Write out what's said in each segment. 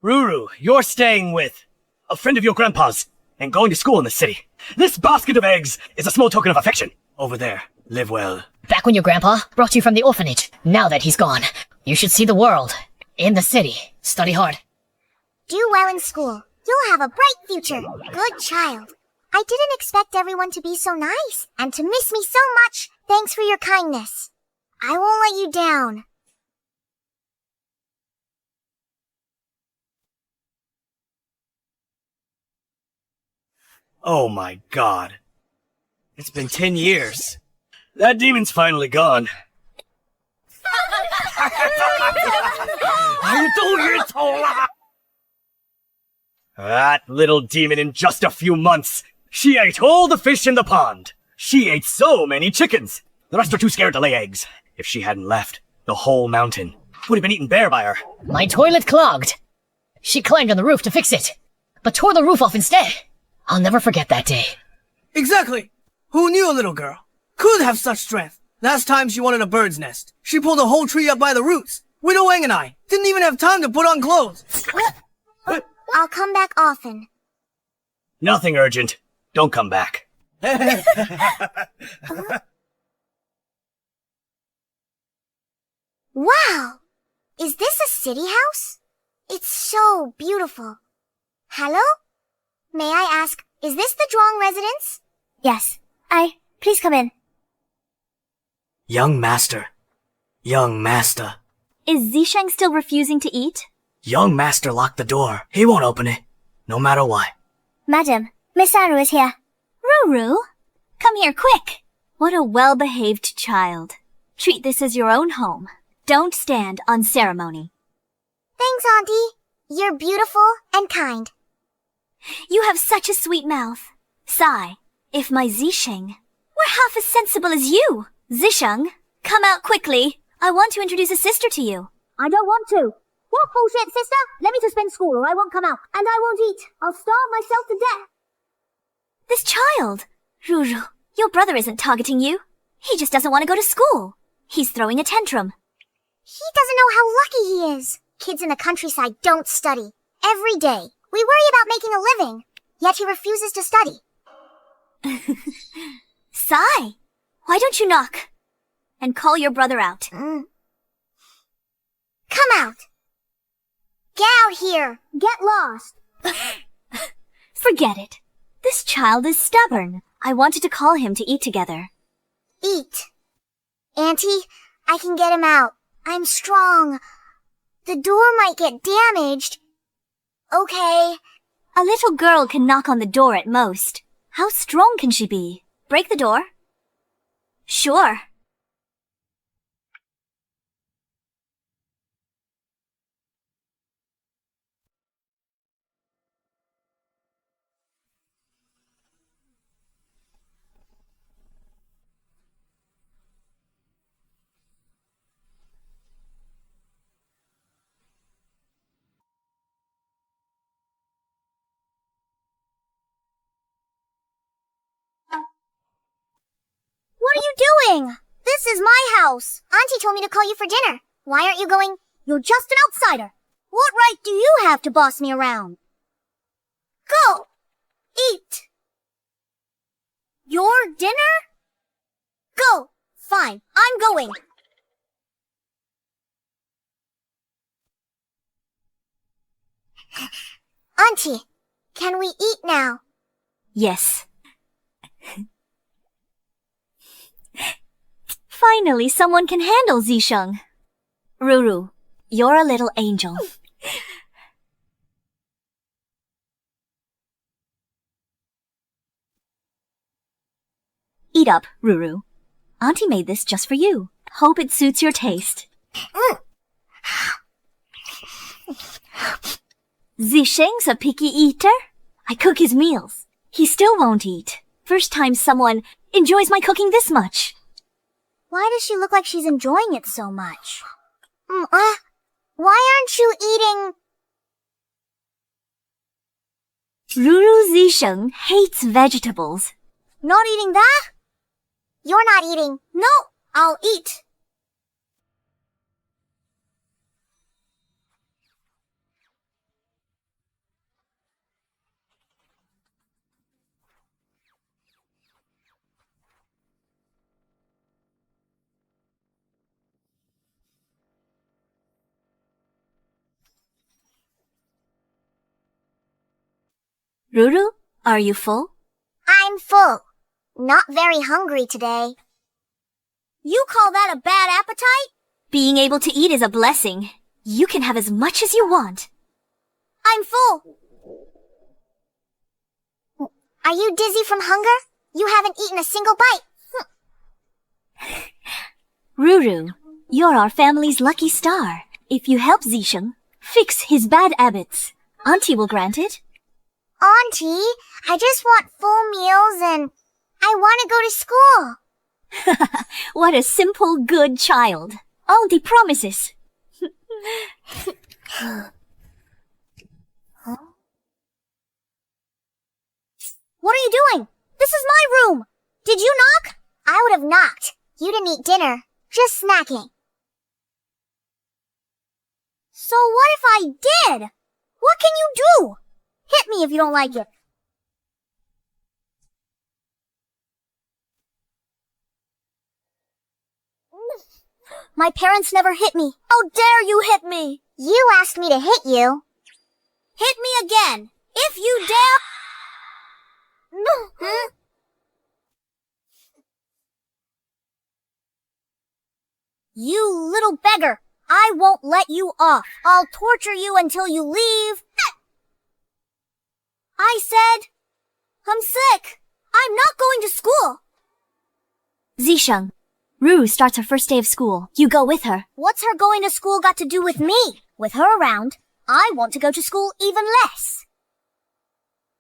Ruru, you're staying with a friend of your grandpa's and going to school in the city. This basket of eggs is a small token of affection. Over there, live well. Back when your grandpa brought you from the orphanage. Now that he's gone, you should see the world. In the city. Study hard. Do well in school. You'll have a bright future. Good child. I didn't expect everyone to be so nice and to miss me so much. Thanks for your kindness. I won't let you down. Oh my god. It's been 10 years. That demon's finally gone. That little demon in just a few months. She ate all the fish in the pond. She ate so many chickens. The rest are too scared to lay eggs. If she hadn't left, the whole mountain would have been eaten bare by her. My toilet clogged. She climbed on the roof to fix it, but tore the roof off instead. I'll never forget that day. Exactly. Who knew a little girl could have such strength? Last time she wanted a bird's nest. She pulled a whole tree up by the roots. Widow Wang and I didn't even have time to put on clothes. I'll come back often. Nothing urgent. Don't come back. Wow! Is this a city house? It's so beautiful. Hello? May I ask, is this the Zhuang residence? Yes. Please come in. Young master. Young master. Is Zisheng still refusing to eat? Young master locked the door. He won't open it, no matter what. Madam, Miss Ruru is here. Ruru, come here quick. What a well-behaved child. Treat this as your own home. Don't stand on ceremony. Thanks, Auntie. You're beautiful and kind. You have such a sweet mouth. Sigh, if my Zisheng were half as sensible as you. Zisheng, come out quickly. I want to introduce a sister to you. I don't want to. What bullshit, sister? Let me suspend school or I won't come out. And I won't eat. I'll starve myself to death. This child. Ruru, your brother isn't targeting you. He just doesn't want to go to school. He's throwing a tantrum. He doesn't know how lucky he is. Kids in the countryside don't study. Every day. We worry about making a living. Yet he refuses to study. Sigh, why don't you knock? And call your brother out. Come out. Get out here. Get lost. Forget it. This child is stubborn. I wanted to call him to eat together. Eat. Auntie, I can get him out. I'm strong. The door might get damaged. Okay. A little girl can knock on the door at most. How strong can she be? Break the door? Sure. What are you doing? This is my house. Auntie told me to call you for dinner. Why aren't you going? You're just an outsider. What right do you have to boss me around? Go! Eat! Your dinner? Go! Fine, I'm going. Auntie, can we eat now? Yes. Finally, someone can handle Zisheng. Ruru, you're a little angel. Eat up, Ruru. Auntie made this just for you. Hope it suits your taste. Zisheng's a picky eater. I cook his meals. He still won't eat. First time someone enjoys my cooking this much. Why does she look like she's enjoying it so much? Why aren't you eating? Ruru Zisheng hates vegetables. Not eating that? You're not eating. No, I'll eat. Ruru, are you full? I'm full. Not very hungry today. You call that a bad appetite? Being able to eat is a blessing. You can have as much as you want. I'm full. Are you dizzy from hunger? You haven't eaten a single bite. Ruru, you're our family's lucky star. If you help Zisheng fix his bad habits, Auntie will grant it. Auntie, I just want full meals and I want to go to school. What a simple, good child. Auntie promises. What are you doing? This is my room. Did you knock? I would have knocked. You didn't eat dinner. Just snacking. So what if I did? What can you do? Hit me if you don't like it. My parents never hit me. How dare you hit me? You asked me to hit you. Hit me again. If you dare... You little beggar. I won't let you off. I'll torture you until you leave. I said, I'm sick. I'm not going to school. Zisheng, Ruru starts her first day of school. You go with her. What's her going to school got to do with me? With her around, I want to go to school even less.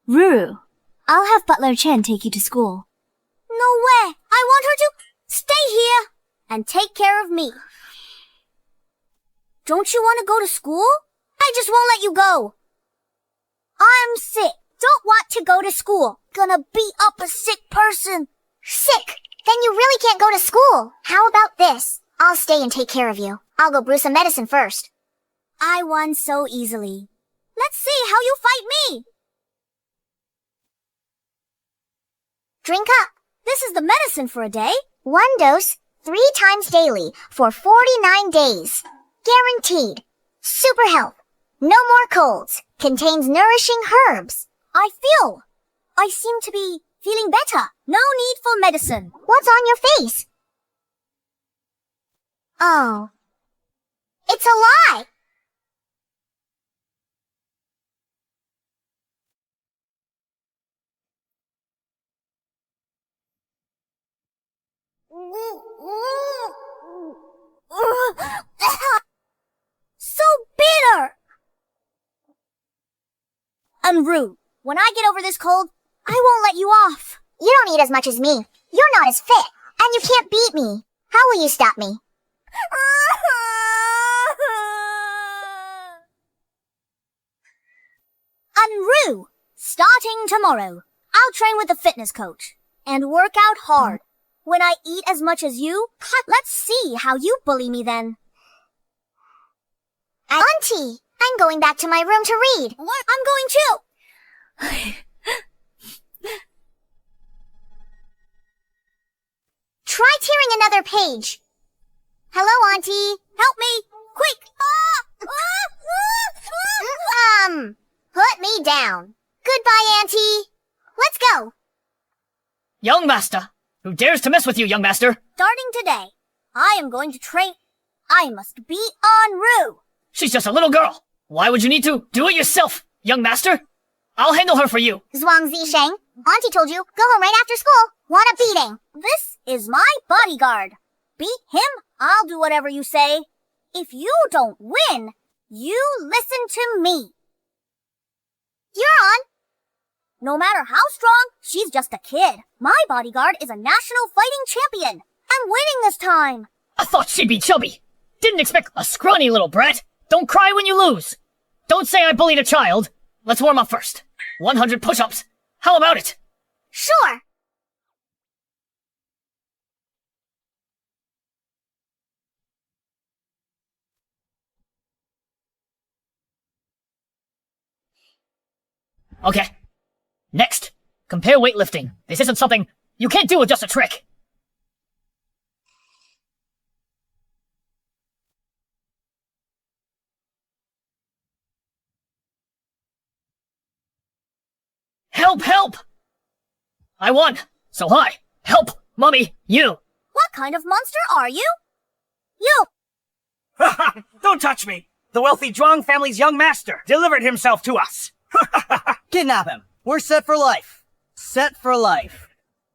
Ruru, I'll have Butler Chen take you to school. No way. I want her to stay here and take care of me. Don't you want to go to school? I just won't let you go. I'm sick. Don't want to go to school. Gonna beat up a sick person. Sick? Then you really can't go to school. How about this? I'll stay and take care of you. I'll go brew some medicine first. I won so easily. Let's see how you fight me. Drink up. This is the medicine for a day. 1 dose, 3 times daily, for 49 days. Guaranteed. Super health. No more colds. Contains nourishing herbs. I seem to be feeling better. No need for medicine. What's on your face? Oh. It's a lie. So bitter! I'm rude. When I get over this cold, I won't let you off. You don't eat as much as me. You're not as fit. And you can't beat me. How will you stop me? Unru! Starting tomorrow, I'll train with a fitness coach and work out hard. When I eat as much as you, let's see how you bully me then. Auntie, I'm going back to my room to read. What? I'm going too. Try tearing another page. Hello, Auntie. Help me. Quick. Put me down. Goodbye, Auntie. Let's go. Young master! Who dares to mess with you, young master? Starting today, I am going to train. I must be on Rue. She's just a little girl. Why would you need to do it yourself, young master? I'll handle her for you. Zhuang Zisheng, Auntie told you, go home right after school. Want a beating? This is my bodyguard. Beat him, I'll do whatever you say. If you don't win, you listen to me. You're on. No matter how strong, she's just a kid. My bodyguard is a national fighting champion. I'm winning this time. I thought she'd be chubby. Didn't expect a scrawny little brat. Don't cry when you lose. Don't say I bullied a child. Let's warm up first. 100 push-ups. How about it? Sure. Okay. Next, compare weightlifting. This isn't something you can't do with just a trick. Help, help! I won! So hi! Help! Mommy, you! What kind of monster are you? You! Don't touch me! The wealthy Zhuang family's young master delivered himself to us! Kidnap him. We're set for life. Set for life.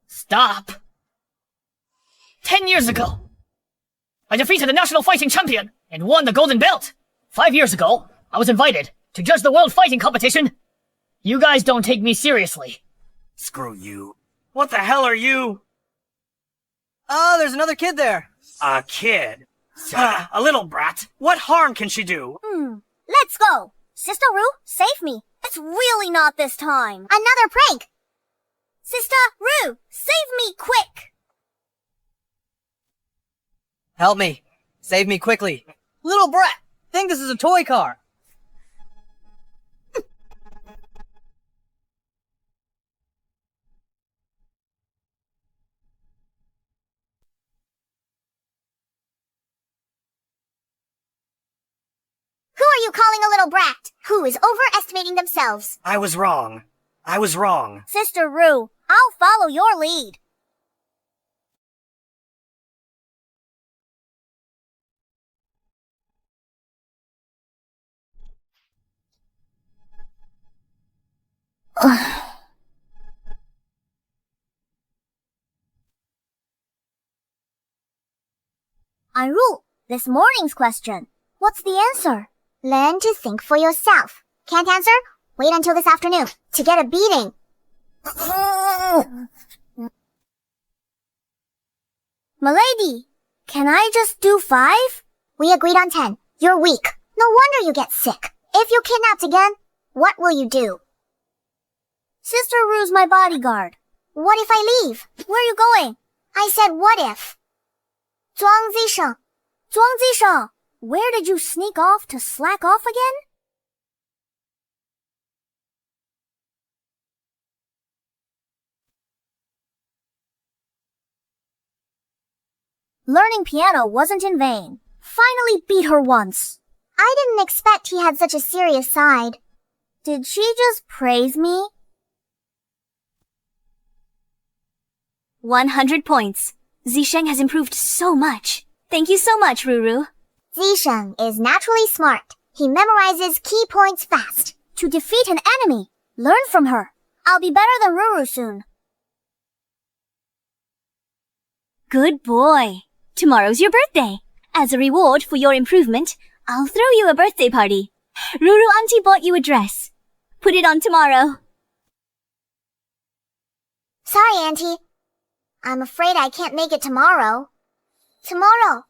Stop! 10 years ago, I defeated the national fighting champion and won the golden belt. 5 years ago, I was invited to judge the world fighting competition. You guys don't take me seriously. Screw you. What the hell are you? Oh, there's another kid there. A kid? A little brat. What harm can she do? Let's go. Sister Ru, save me. It's really not this time. Another prank. Sister Ru, save me quick. Help me. Save me quickly. Little brat, think this is a toy car. Who are you calling a little brat? Who is overestimating themselves? I was wrong. I was wrong. Sister Ru, I'll follow your lead. I rule. This morning's question. What's the answer? Learn to think for yourself. Can't answer? Wait until this afternoon to get a beating. Milady, can I just do 5? We agreed on 10. You're weak. No wonder you get sick. If you're kidnapped again, what will you do? Sister Ru's my bodyguard. What if I leave? Where are you going? I said what if. Zhuang Zisheng, where did you sneak off to slack off again? Learning piano wasn't in vain. Finally beat her once. I didn't expect he had such a serious side. Did she just praise me? 100 points. Zisheng has improved so much. Thank you so much, Ruru. Zisheng is naturally smart. He memorizes key points fast. To defeat an enemy, learn from her. I'll be better than Ruru soon. Good boy. Tomorrow's your birthday. As a reward for your improvement, I'll throw you a birthday party. Ruru auntie bought you a dress. Put it on tomorrow. Sorry, Auntie. I'm afraid I can't make it tomorrow. Tomorrow,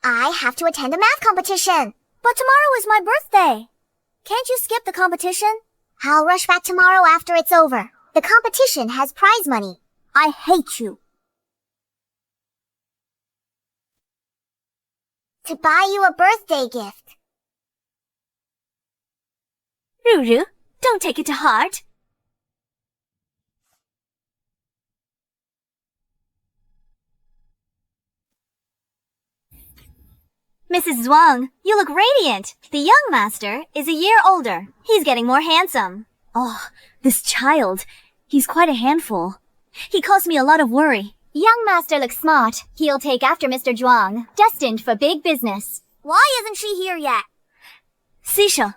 I have to attend a math competition. But tomorrow is my birthday. Can't you skip the competition? I'll rush back tomorrow after it's over. The competition has prize money. I hate you. To buy you a birthday gift. Ruru, don't take it to heart. Mrs. Zhuang, you look radiant. The young master is a year older. He's getting more handsome. Oh, this child. He's quite a handful. He caused me a lot of worry. Young master looks smart. He'll take after Mr. Zhuang, destined for big business. Why isn't she here yet? Xisha,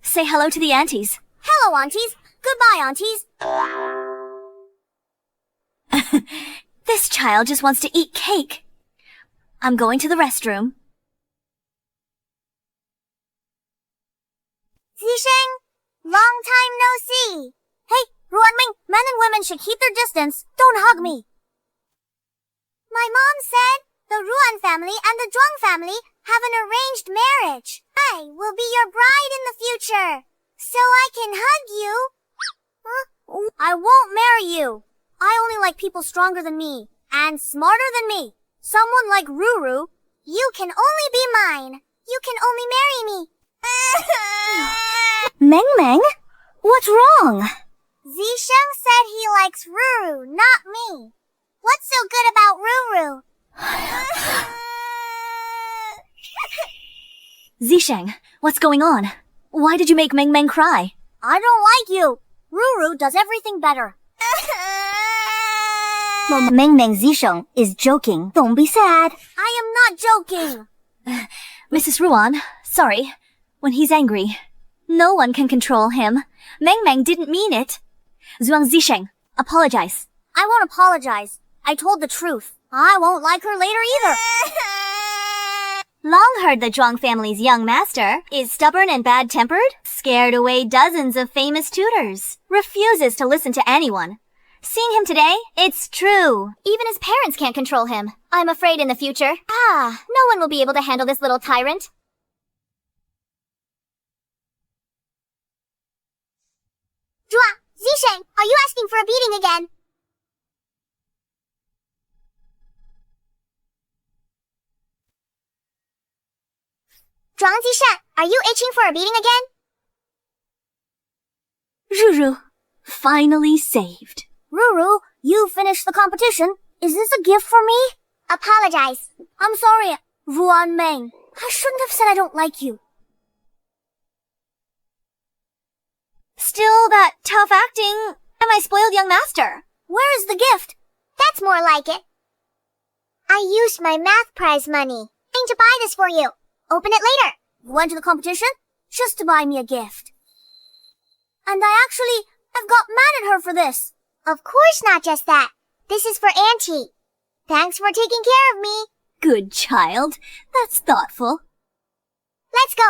say hello to the aunties. Hello, aunties. Goodbye, aunties. This child just wants to eat cake. I'm going to the restroom. Zisheng, long time no see. Hey, Ruanming, men and women should keep their distance. Don't hug me. My mom said the Ruan family and the Zhuang family have an arranged marriage. I will be your bride in the future, so I can hug you. I won't marry you. I only like people stronger than me and smarter than me. Someone like Ruru. You can only be mine. You can only marry me. Meng Meng? What's wrong? Zisheng said he likes Ruru, not me. What's so good about Ruru? Zisheng, what's going on? Why did you make Meng Meng cry? I don't like you. Ruru does everything better. Meng Meng Zisheng is joking. Don't be sad. I am not joking. Mrs. Ruan, sorry. When he's angry, no one can control him. Meng Meng didn't mean it. Zhuang Zisheng, apologize. I won't apologize. I told the truth. I won't like her later either. Long heard the Zhuang family's young master is stubborn and bad-tempered, scared away dozens of famous tutors, refuses to listen to anyone. Seeing him today, it's true. Even his parents can't control him. I'm afraid in the future. No one will be able to handle this little tyrant. Zhuang, Zisheng, are you asking for a beating again? Zhuang Zisheng, are you itching for a beating again? Ruru, finally saved. Ruru, you finished the competition. Is this a gift for me? Apologize. I'm sorry, Ruan Meng. I shouldn't have said I don't like you. Still that tough acting. Am I spoiled young master? Where is the gift? That's more like it. I used my math prize money. I'm going to buy this for you. Open it later. You went to the competition just to buy me a gift. And I actually have got mad at her for this. Of course not just that. This is for Auntie. Thanks for taking care of me. Good child. That's thoughtful. Let's go.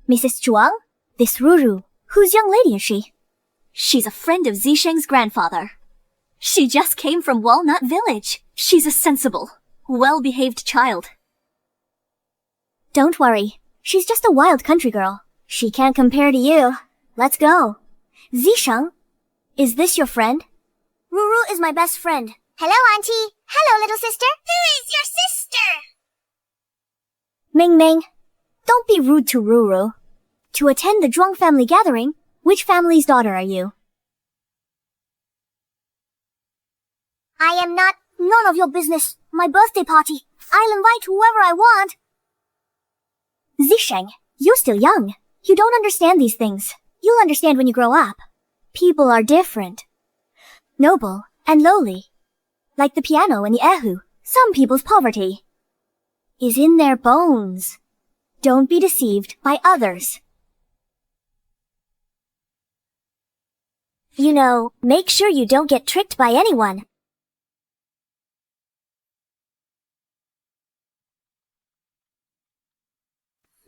Mrs. Zhuang, this Ruru, whose young lady is she? She's a friend of Zisheng's grandfather. She just came from Walnut Village. She's a sensible, well-behaved child. Don't worry. She's just a wild country girl. She can't compare to you. Let's go. Zisheng, is this your friend? Ruru is my best friend. Hello, Auntie. Hello, little sister. Who is your sister? Ming Ming, don't be rude to Ruru. To attend the Zhuang family gathering, which family's daughter are you? I am not. None of your business. My birthday party. I'll invite whoever I want. Zisheng, you're still young. You don't understand these things. You'll understand when you grow up. People are different. Noble and lowly. Like the piano and the erhu. Some people's poverty is in their bones. Don't be deceived by others. You know, make sure you don't get tricked by anyone.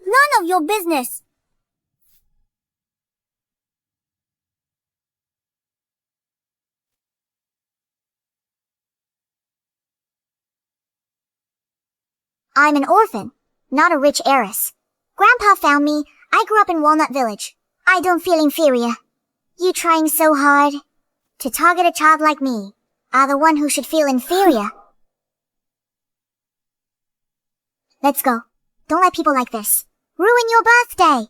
None of your business. I'm an orphan, not a rich heiress. Grandpa found me. I grew up in Walnut Village. I don't feel inferior. You trying so hard to target a child like me are the one who should feel inferior. Let's go. Don't let people like this ruin your birthday.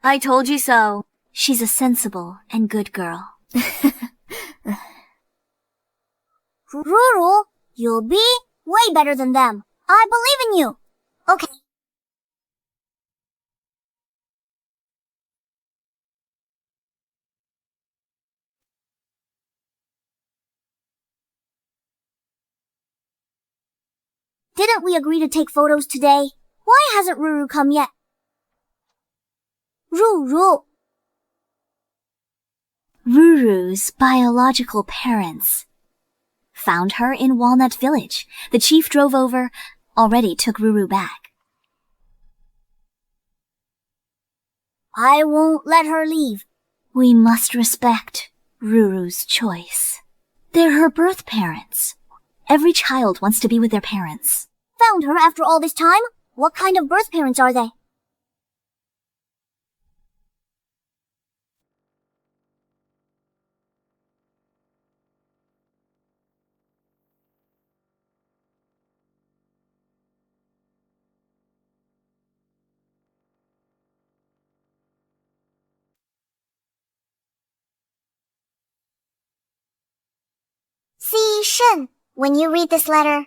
I told you so. She's a sensible and good girl. Ruru, you'll be way better than them. I believe in you. Okay. Didn't we agree to take photos today? Why hasn't Ruru come yet? Ruru. Ruru's biological parents found her in Walnut Village. The chief drove over, already took Ruru back. I won't let her leave. We must respect Ruru's choice. They're her birth parents. Every child wants to be with their parents. Found her after all this time? What kind of birth parents are they? Shen, when you read this letter,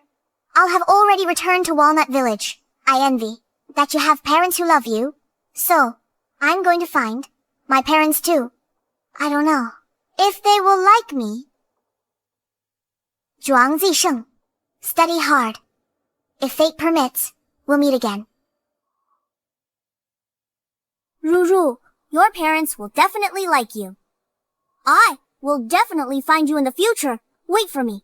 I'll have already returned to Walnut Village. I envy that you have parents who love you. So, I'm going to find my parents too. I don't know if they will like me. Zhuang Zisheng, study hard. If fate permits, we'll meet again. Ruru, your parents will definitely like you. I will definitely find you in the future. Wait for me.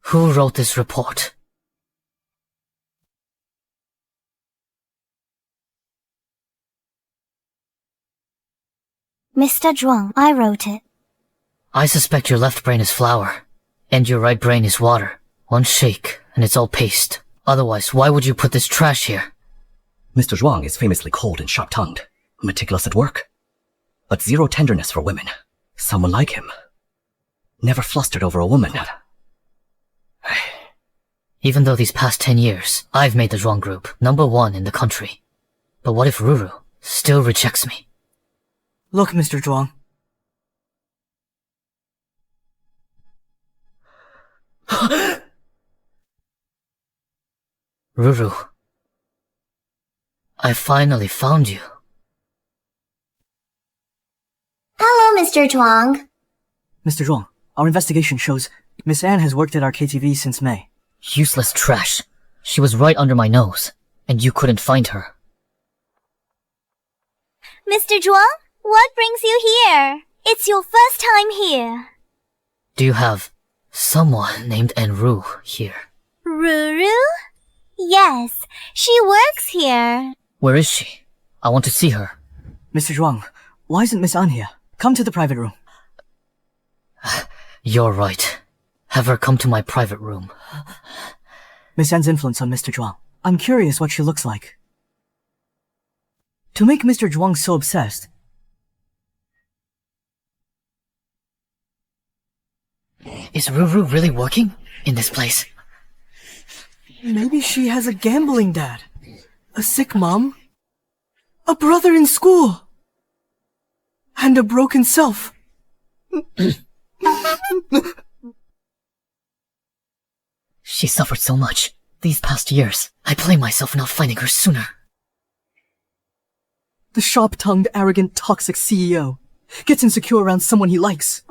Who wrote this report? Mr. Zhuang, I wrote it. I suspect your left brain is flour, and your right brain is water. One shake, and it's all paste. Otherwise, why would you put this trash here? Mr. Zhuang is famously cold and sharp-tongued, meticulous at work, but zero tenderness for women. Someone like him. Never flustered over a woman. Even though these past 10 years, I've made the Zhuang group #1 in the country. But what if Ruru still rejects me? Look, Mr. Zhuang. Ruru, I finally found you. Hello, Mr. Zhuang. Mr. Zhuang, our investigation shows Miss Anne has worked at our KTV since May. Useless trash. She was right under my nose, and you couldn't find her. Mr. Zhuang, what brings you here? It's your first time here. Do you have someone named Enru here? Ruru? Yes, she works here. Where is she? I want to see her. Mr. Zhuang, why isn't Miss Anne here? Come to the private room. You're right. Have her come to my private room. Miss Anne's influence on Mr. Zhuang. I'm curious what she looks like. To make Mr. Zhuang so obsessed. Is Ruru really working in this place? Maybe she has a gambling dad, a sick mom, a brother in school, and a broken self. She suffered so much these past years. I blame myself for not finding her sooner. The sharp-tongued, arrogant, toxic CEO gets insecure around someone he likes.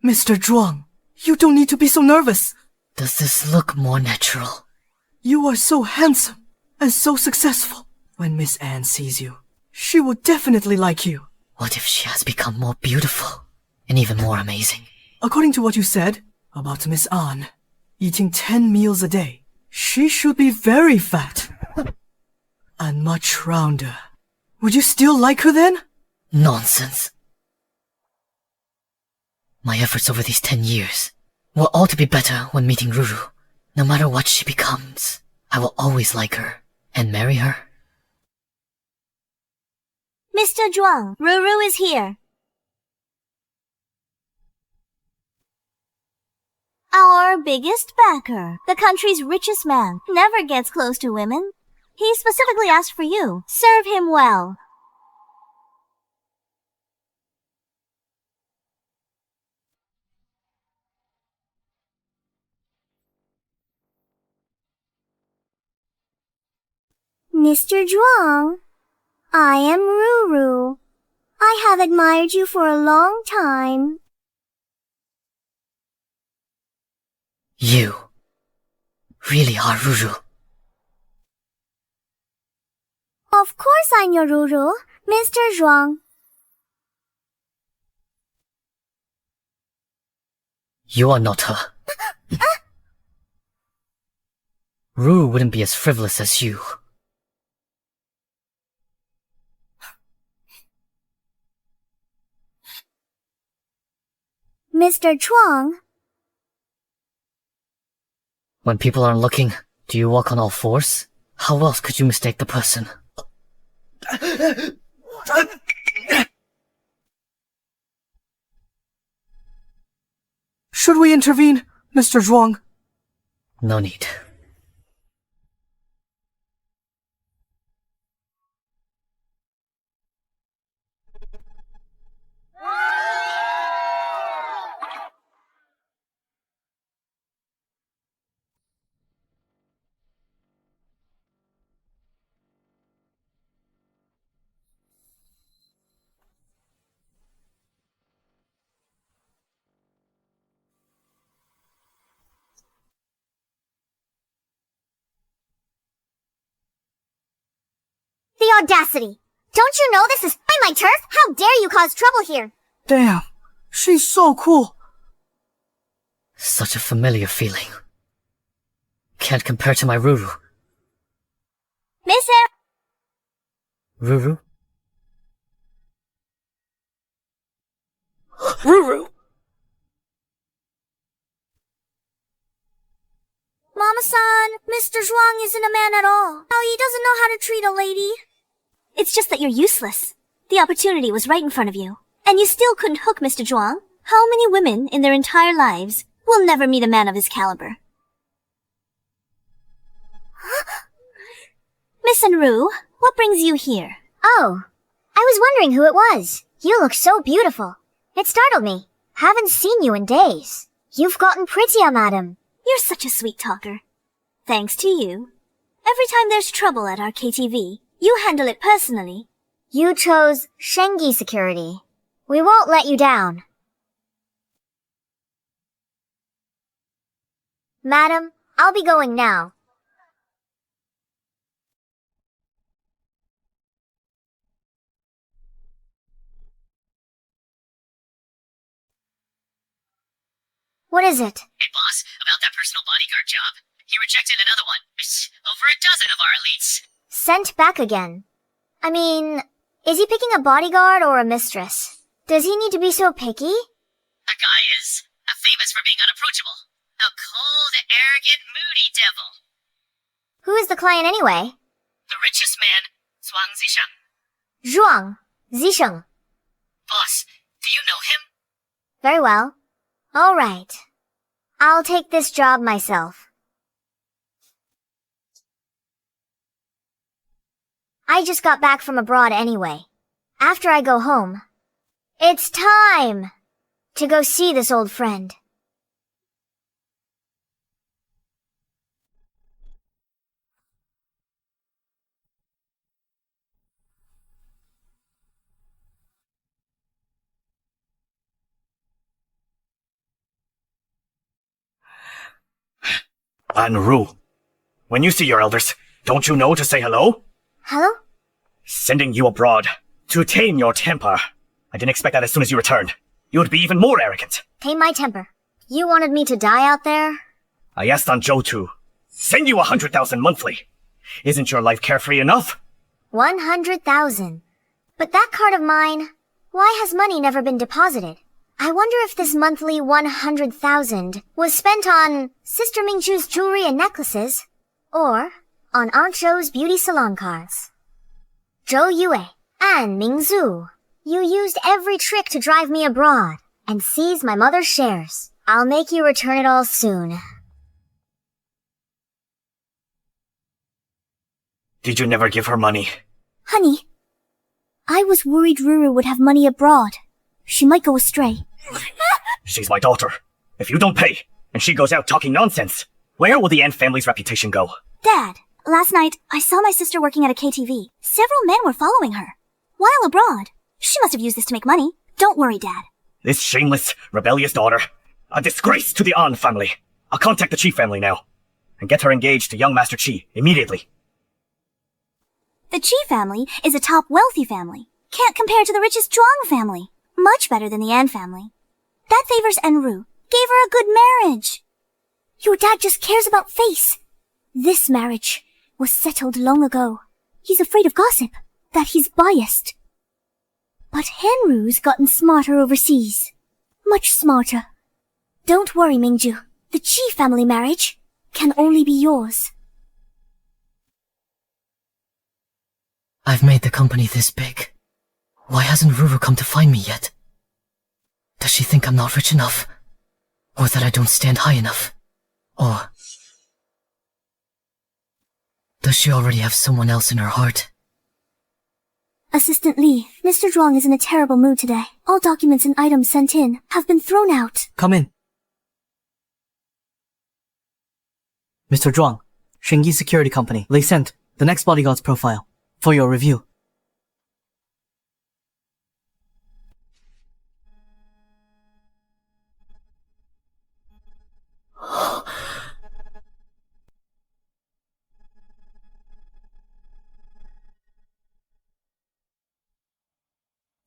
Mr. Zhuang, you don't need to be so nervous. Does this look more natural? You are so handsome and so successful. When Miss Anne sees you, she will definitely like you. What if she has become more beautiful and even more amazing? According to what you said about Miss Anne, eating 10 meals a day, she should be very fat and much rounder. Would you still like her then? Nonsense. My efforts over these 10 years were all to be better when meeting Ruru. No matter what she becomes, I will always like her and marry her. Mr. Zhuang, Ruru is here. Our biggest backer, the country's richest man, never gets close to women. He specifically asked for you. Serve him well. Mr. Zhuang, I am Ruru. I have admired you for a long time. You really are Ruru. Of course I'm your Ruru, Mr. Zhuang. You are not her. Ruru wouldn't be as frivolous as you. Mr. Chuang, When people aren't looking, do you walk on all fours? How else could you mistake the person? Should we intervene, Mr. Zhuang? No need. The audacity! Don't you know this is my turf? How dare you cause trouble here? Damn, she's so cool. Such a familiar feeling. Can't compare to my Ruru. Miss Ruru? Ruru! Mama-san, Mr. Zhuang isn't a man at all. Oh, he doesn't know how to treat a lady. It's just that you're useless. The opportunity was right in front of you. And you still couldn't hook Mr. Zhuang? How many women in their entire lives will never meet a man of his caliber? Miss Enru, what brings you here? Oh, I was wondering who it was. You look so beautiful. It startled me. Haven't seen you in days. You've gotten prettier, madam. You're such a sweet talker. Thanks to you. Every time there's trouble at our KTV, you handle it personally. You chose Shengi Security. We won't let you down. Madam, I'll be going now. What is it? Hey boss, about that personal bodyguard job. He rejected another one. Over a dozen of our elites. Sent back again. I mean, is he picking a bodyguard or a mistress? Does he need to be so picky? That guy is famous for being unapproachable. A cold, arrogant, moody devil. Who is the client anyway? The richest man, Zhuang Zisheng. Zhuang Zisheng. Boss, do you know him? Very well. All right. I'll take this job myself. I just got back from abroad anyway. After I go home, it's time to go see this old friend. Ruru, when you see your elders, don't you know to say hello? Hello? Sending you abroad to tame your temper. I didn't expect that as soon as you returned. You would be even more arrogant. Tame my temper. You wanted me to die out there? I asked Aunt Zhou to send you 100,000 monthly. Isn't your life carefree enough? 100,000. But that card of mine, why has money never been deposited? I wonder if this monthly 100,000 was spent on Sister Mingchu's jewelry and necklaces, or on Aunt Zhou's beauty salon cards. Zhou Yue and Mingzu, you used every trick to drive me abroad and seize my mother's shares. I'll make you return it all soon. Did you never give her money? Honey, I was worried Ruru would have money abroad. She might go astray. She's my daughter. If you don't pay, and she goes out talking nonsense, where will the Ant family's reputation go? Dad, last night I saw my sister working at a KTV. Several men were following her. While abroad, she must have used this to make money. Don't worry, Dad. This shameless, rebellious daughter. A disgrace to the An family. I'll contact the Chi family now, and get her engaged to young Master Chi immediately. The Chi family is a top wealthy family. Can't compare to the richest Zhuang family. Much better than the An family. That favors Enru. Gave her a good marriage. Your dad just cares about face. This marriage was settled long ago. He's afraid of gossip, that he's biased. But Henru's gotten smarter overseas. Much smarter. Don't worry, Mingju. The Chi family marriage, can only be yours. I've made the company this big. Why hasn't Ruru come to find me yet? Does she think I'm not rich enough? Or that I don't stand high enough? Or does she already have someone else in her heart? Assistant Lee, Mr. Zhuang is in a terrible mood today. All documents and items sent in have been thrown out. Come in. Mr. Zhuang, Shingyi Security Company. They sent the next bodyguard's profile for your review.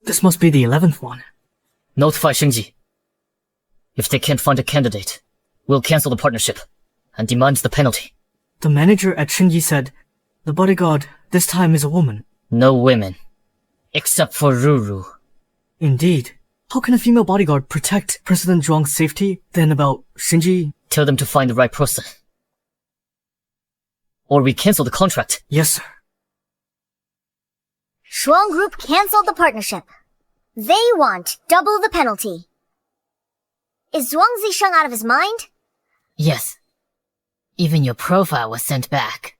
This must be the 11th one. Notify Shingji. If they can't find a candidate, we'll cancel the partnership and demand the penalty. The manager at Shingyi said the bodyguard this time is a woman. No women. Except for Ruru. Indeed. How can a female bodyguard protect President Zhuang's safety? Then about Shinji? Tell them to find the right person. Or we cancel the contract. Yes, sir. Zhuang Group canceled the partnership. They want double the penalty. Is Zhuang Zisheng out of his mind? Yes. Even your profile was sent back.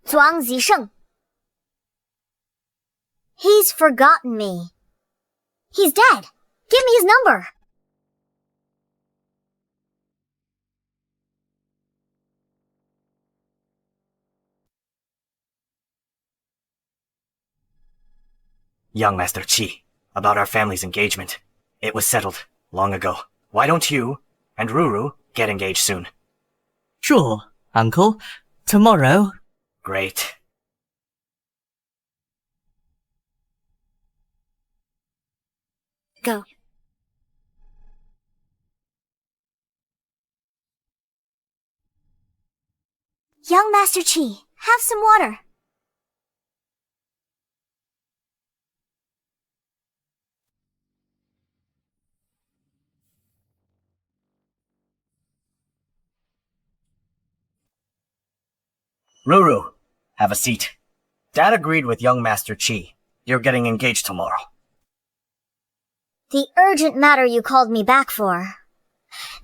Zhuang Zisheng. He's forgotten me. He's dead. Give me his number. Young Master Qi, about our family's engagement. It was settled long ago. Why don't you and Ruru get engaged soon? Sure, uncle. Tomorrow. Great. Go. Young Master Qi, have some water. Ruru, have a seat. Dad agreed with young Master Qi. You're getting engaged tomorrow. The urgent matter you called me back for.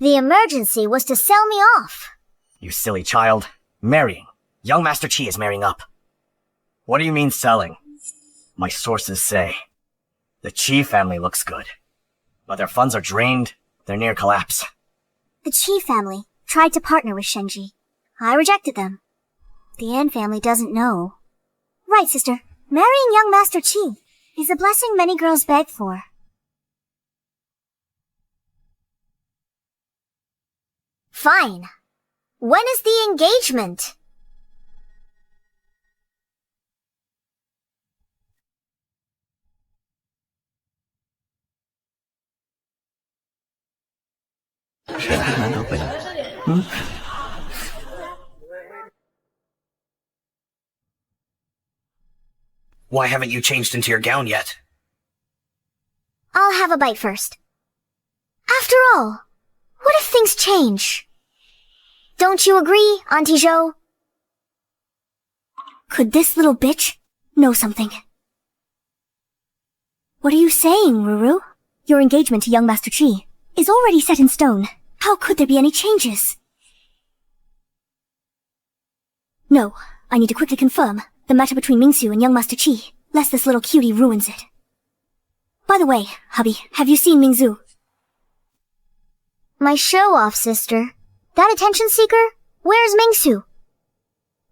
The emergency was to sell me off. You silly child. Marrying. Young Master Qi is marrying up. What do you mean selling? My sources say the Qi family looks good, but their funds are drained. They're near collapse. The Qi family tried to partner with Shenji. I rejected them. The An family doesn't know. Right, sister. Marrying young Master Qi is a blessing many girls beg for. Fine. When is the engagement? Why haven't you changed into your gown yet? I'll have a bite first. After all, what if things change? Don't you agree, Auntie Zhou? Could this little bitch know something? What are you saying, Ruru? Your engagement to young Master Qi is already set in stone. How could there be any changes? No, I need to quickly confirm the matter between Mingxu and young Master Qi, lest this little cutie ruins it. By the way, hubby, have you seen Mingxu? My show-off sister. That attention seeker? Where's Mingxu?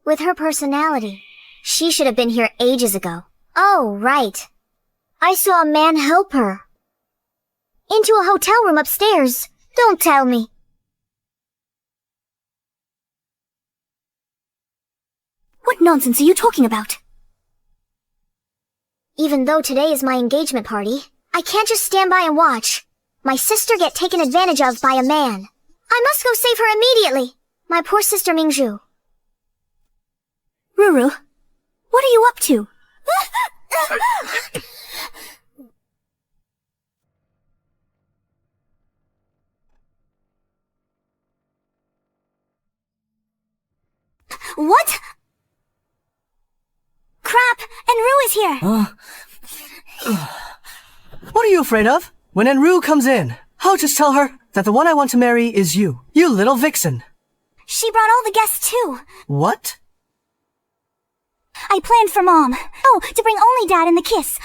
With her personality, she should have been here ages ago. Oh, right. I saw a man help her. Into a hotel room upstairs. Don't tell me. What nonsense are you talking about? Even though today is my engagement party, I can't just stand by and watch my sister get taken advantage of by a man. I must go save her immediately. My poor sister Mingxu. Ruru, what are you up to? What? Crap! Enru is here! What are you afraid of? When Enru comes in, I'll just tell her that the one I want to marry is you. You little vixen. She brought all the guests too. What? I planned for Mom. Oh, to bring only Dad and the kiss.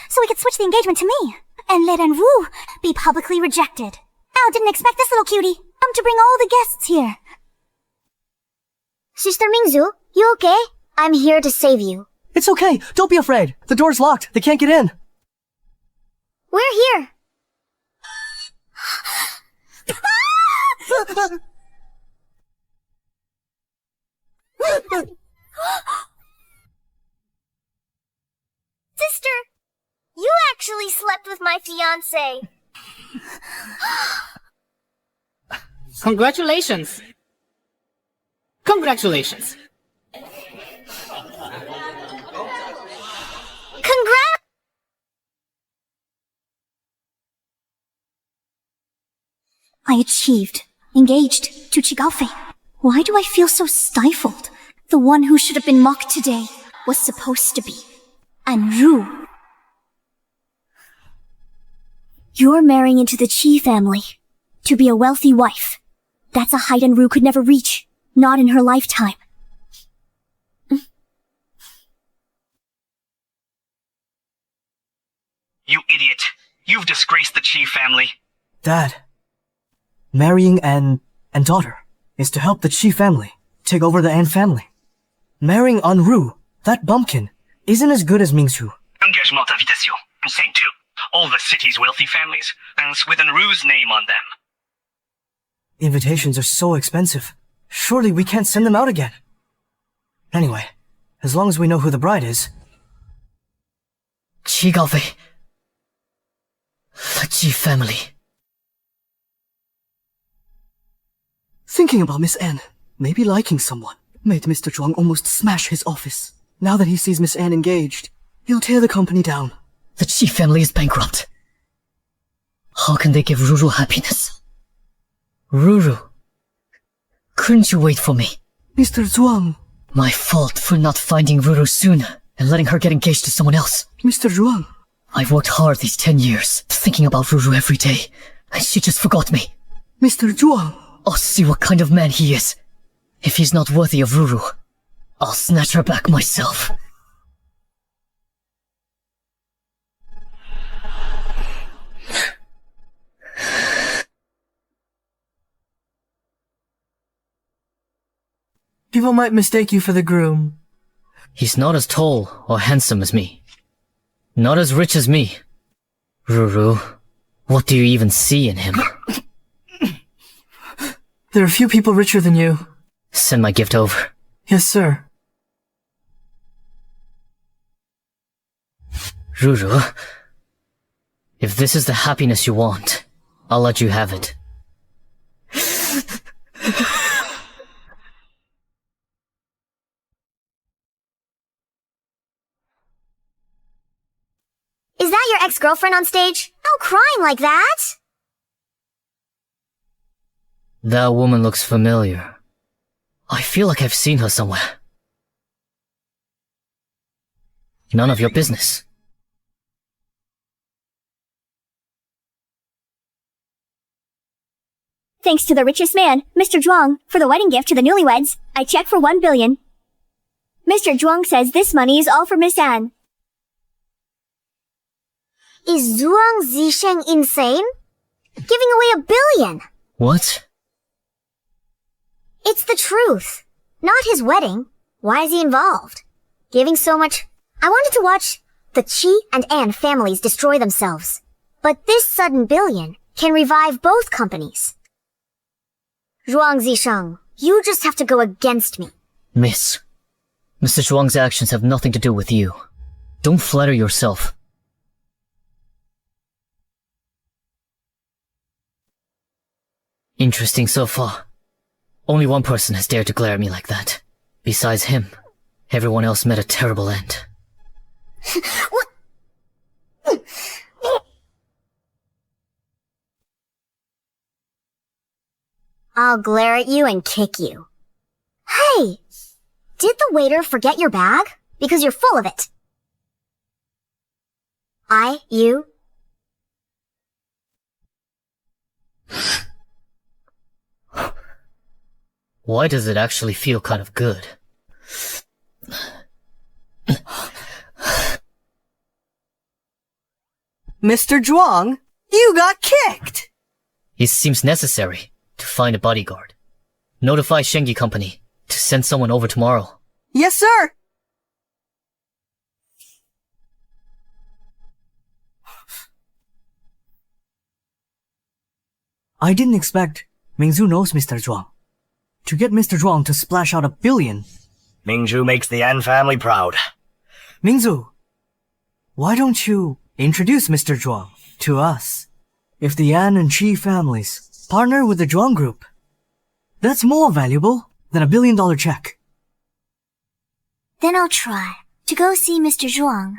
So we could switch the engagement to me. And let Enru be publicly rejected. Al didn't expect this little cutie. Come to bring all the guests here. Sister Mingzu, you okay? I'm here to save you. It's okay. Don't be afraid. The door's locked. They can't get in. We're here. Sister, you actually slept with my fiancé. Congratulations. Congratulations. Congrats! I achieved. Engaged to Chigalfe. Why do I feel so stifled? The one who should have been mocked today was supposed to be Enru. You're marrying into the Chi family. To be a wealthy wife. That's a height Enru could never reach. Not in her lifetime. You idiot. You've disgraced the Chi family. Dad, marrying An and daughter is to help the Chi family take over the An family. Marrying Enru, that bumpkin, isn't as good as Mingsu. Engagement invitation. Same too. All the city's wealthy families, and with Enru's name on them. Invitations are so expensive. Surely we can't send them out again. Anyway, as long as we know who the bride is. Chigalfe. The Chi family. Thinking about Miss Anne, maybe liking someone, made Mr. Zhuang almost smash his office. Now that he sees Miss Anne engaged, he'll tear the company down. The Chi family is bankrupt. How can they give Ruru happiness? Ruru, couldn't you wait for me? Mr. Zhuang. My fault for not finding Ruru sooner and letting her get engaged to someone else. Mr. Zhuang. I've worked hard these 10 years, thinking about Ruru every day, and she just forgot me. Mr. Zhuang. I'll see what kind of man he is. If he's not worthy of Ruru, I'll snatch her back myself. People might mistake you for the groom. He's not as tall or handsome as me. Not as rich as me. Ruru, what do you even see in him? There are few people richer than you. Send my gift over. Yes, sir. Ruru, if this is the happiness you want, I'll let you have it. Is that your ex-girlfriend on stage? No crying like that! That woman looks familiar. I feel like I've seen her somewhere. None of your business. Thanks to the richest man, Mr. Zhuang, for the wedding gift to the newlyweds, I checked for 1 billion. Mr. Zhuang says this money is all for Miss Anne. Is Zhuang Zisheng insane? Giving away 1 billion! What? It's the truth. Not his wedding. Why is he involved? Giving so much... I wanted to watch the Chi and Anne families destroy themselves. But this sudden billion can revive both companies. Zhuang Zisheng, you just have to go against me. Miss, Mr. Zhuang's actions have nothing to do with you. Don't flatter yourself. Interesting so far. Only one person has dared to glare at me like that. Besides him, everyone else met a terrible end. What? I'll glare at you and kick you. Hey! Did the waiter forget your bag? Because you're full of it. You? Why does it actually feel kind of good? Mr. Zhuang, you got kicked! It seems necessary to find a bodyguard. Notify Shengi Company to send someone over tomorrow. Yes, sir! I didn't expect Mingzhu knows Mr. Zhuang. To get Mr. Zhuang to splash out $1 billion. Mingzhu makes the An family proud. Mingzhu, why don't you introduce Mr. Zhuang to us? If the An and Qi families partner with the Zhuang group, that's more valuable than $1 billion check. Then I'll try to go see Mr. Zhuang.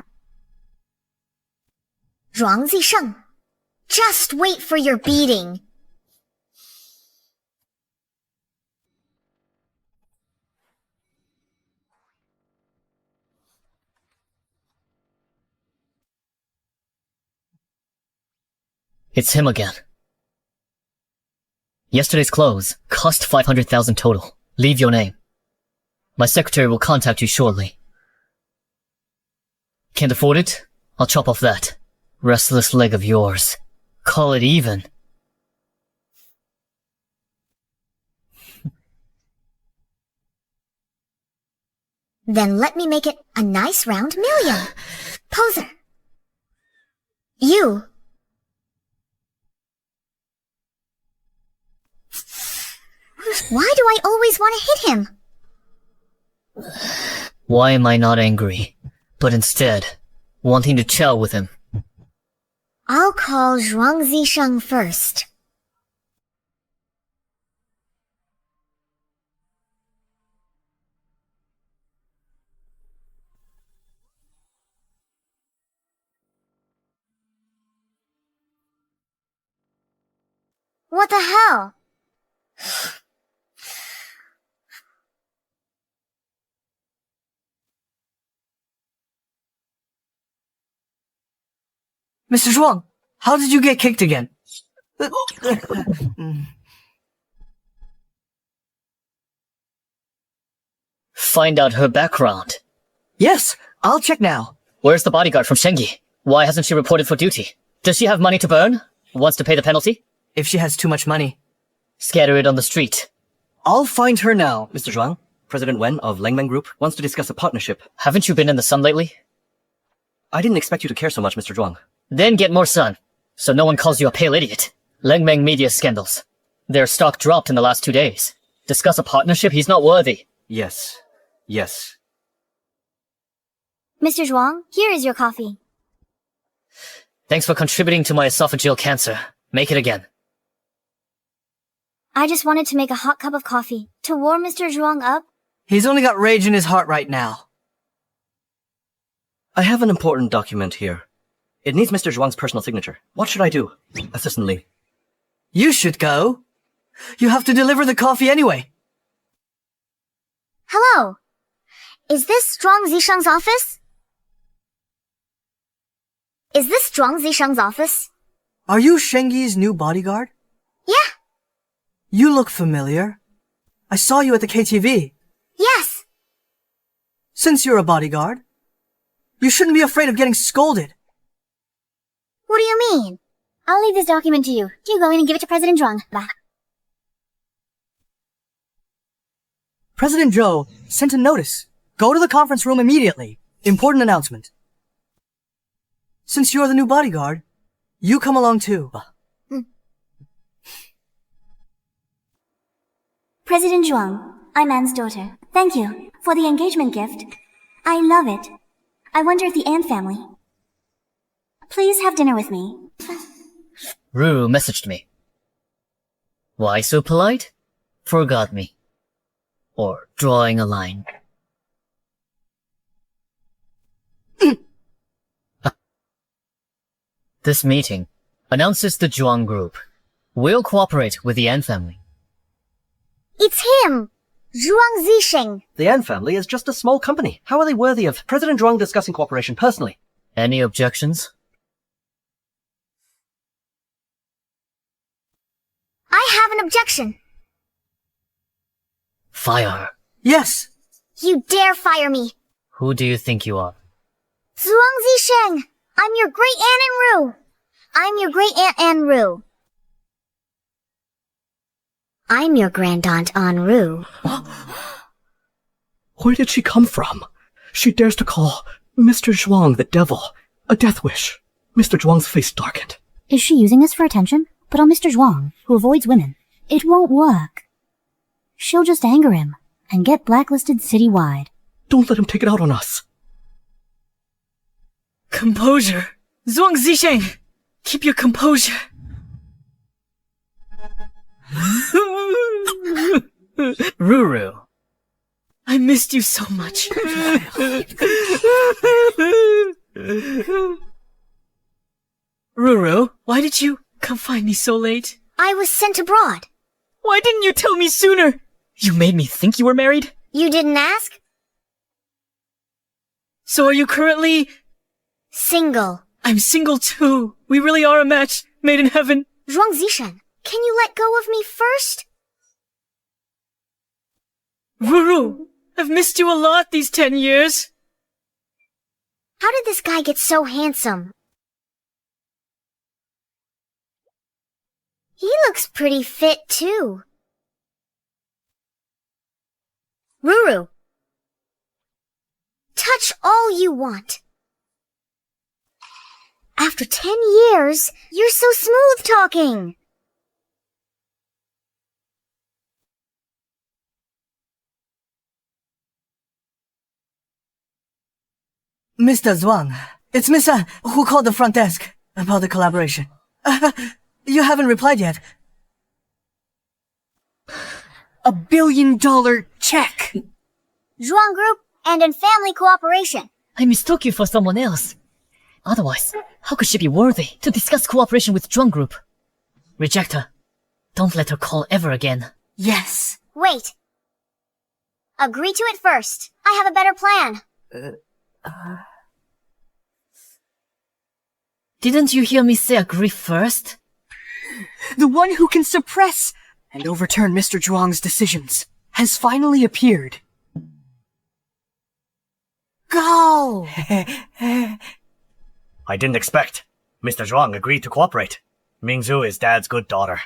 Zhuang Zisheng, just wait for your beating. It's him again. Yesterday's clothes cost 500,000 total. Leave your name. My secretary will contact you shortly. Can't afford it? I'll chop off that restless leg of yours. Call it even. Then let me make it a nice round million. Poser. You. Why do I always want to hit him? Why am I not angry, but instead wanting to chow with him? I'll call Zhuang Zisheng first. What the hell? Mr. Zhuang, how did you get kicked again? Find out her background. Yes, I'll check now. Where's the bodyguard from Shengi? Why hasn't she reported for duty? Does she have money to burn? Wants to pay the penalty? If she has too much money. Scatter it on the street. I'll find her now, Mr. Zhuang. President Wen of Lengmeng Group wants to discuss a partnership. Haven't you been in the sun lately? I didn't expect you to care so much, Mr. Zhuang. Then get more sun, so no one calls you a pale idiot. Lengmeng media scandals. Their stock dropped in the last 2 days. Discuss a partnership he's not worthy. Yes. Yes. Mr. Zhuang, here is your coffee. Thanks for contributing to my esophageal cancer. Make it again. I just wanted to make a hot cup of coffee to warm Mr. Zhuang up. He's only got rage in his heart right now. I have an important document here. It needs Mr. Zhuang's personal signature. What should I do? Assistant Lee. You should go. You have to deliver the coffee anyway. Hello. Is this Zhuang Zisheng's office? Is this Zhuang Zisheng's office? Are you Shengi's new bodyguard? Yeah. You look familiar. I saw you at the KTV. Yes. Since you're a bodyguard, you shouldn't be afraid of getting scolded. What do you mean? I'll leave this document to you. You go in and give it to President Zhuang. Bye. President Zhou sent a notice. Go to the conference room immediately. Important announcement. Since you're the new bodyguard, you come along too. President Zhuang, I'm Anne's daughter. Thank you for the engagement gift. I love it. I wonder if the Anne family. Please have dinner with me. Ruru messaged me. Why so polite? Forgot me. Or drawing a line. This meeting announces the Zhuang group will cooperate with the An family. It's him. Zhuang Zixing. The An family is just a small company. How are they worthy of President Zhuang discussing cooperation personally? Any objections? I have an objection. Fire her. Yes! You dare fire me. Who do you think you are? Zhuang Zixing. I'm your great aunt Anru. I'm your great aunt Anru. I'm your grand-aunt Anru. Where did she come from? She dares to call Mr. Zhuang the devil. A death wish. Mr. Zhuang's face darkened. Is she using this for attention? But on Mr. Zhuang, who avoids women, it won't work. She'll just anger him and get blacklisted citywide. Don't let him take it out on us. Composure. Zhuang Zixing, keep your composure. Ruru. I missed you so much. Ruru, why did you come find me so late? I was sent abroad. Why didn't you tell me sooner? You made me think you were married? You didn't ask? So are you currently... Single. I'm single too. We really are a match made in heaven. Zhuang Zixing, can you let go of me first? Ruru, I've missed you a lot these 10 years. How did this guy get so handsome? He looks pretty fit too. Ruru. Touch all you want. After 10 years, you're so smooth talking. Mr. Zhuang, it's Miss An who called the front desk about the collaboration. You haven't replied yet. $1 billion check! Zhuang Group and in family cooperation. I mistook you for someone else. Otherwise, how could she be worthy to discuss cooperation with Zhuang Group? Reject her. Don't let her call ever again. Yes! Wait. Agree to it first. I have a better plan. Didn't you hear me say agree first? The one who can suppress and overturn Mr. Zhuang's decisions has finally appeared. Go! I didn't expect. Mr. Zhuang agreed to cooperate. Mingzhu is Dad's good daughter.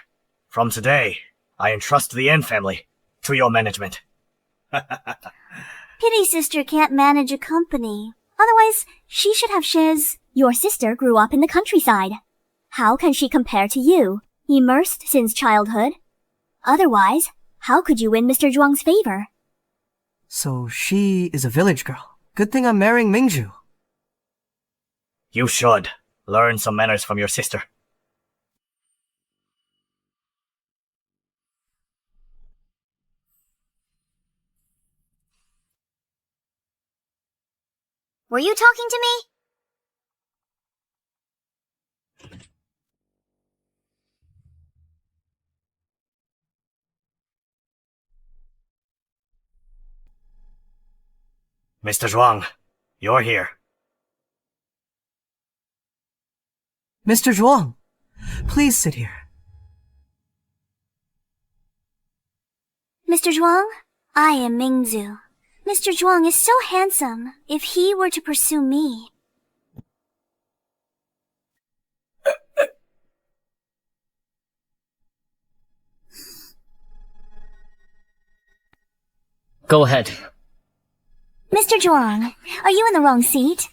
From today, I entrust the N family to your management. Pity sister can't manage a company. Otherwise, she should have shares. Your sister grew up in the countryside. How can she compare to you? Immersed since childhood. Otherwise, how could you win Mr. Zhuang's favor? So she is a village girl. Good thing I'm marrying Mingzhu. You should learn some manners from your sister. Were you talking to me? Mr. Zhuang, you're here. Mr. Zhuang, please sit here. Mr. Zhuang, I am Mingzhu. Mr. Zhuang is so handsome. If he were to pursue me... Go ahead. Mr. Zhuang, are you in the wrong seat?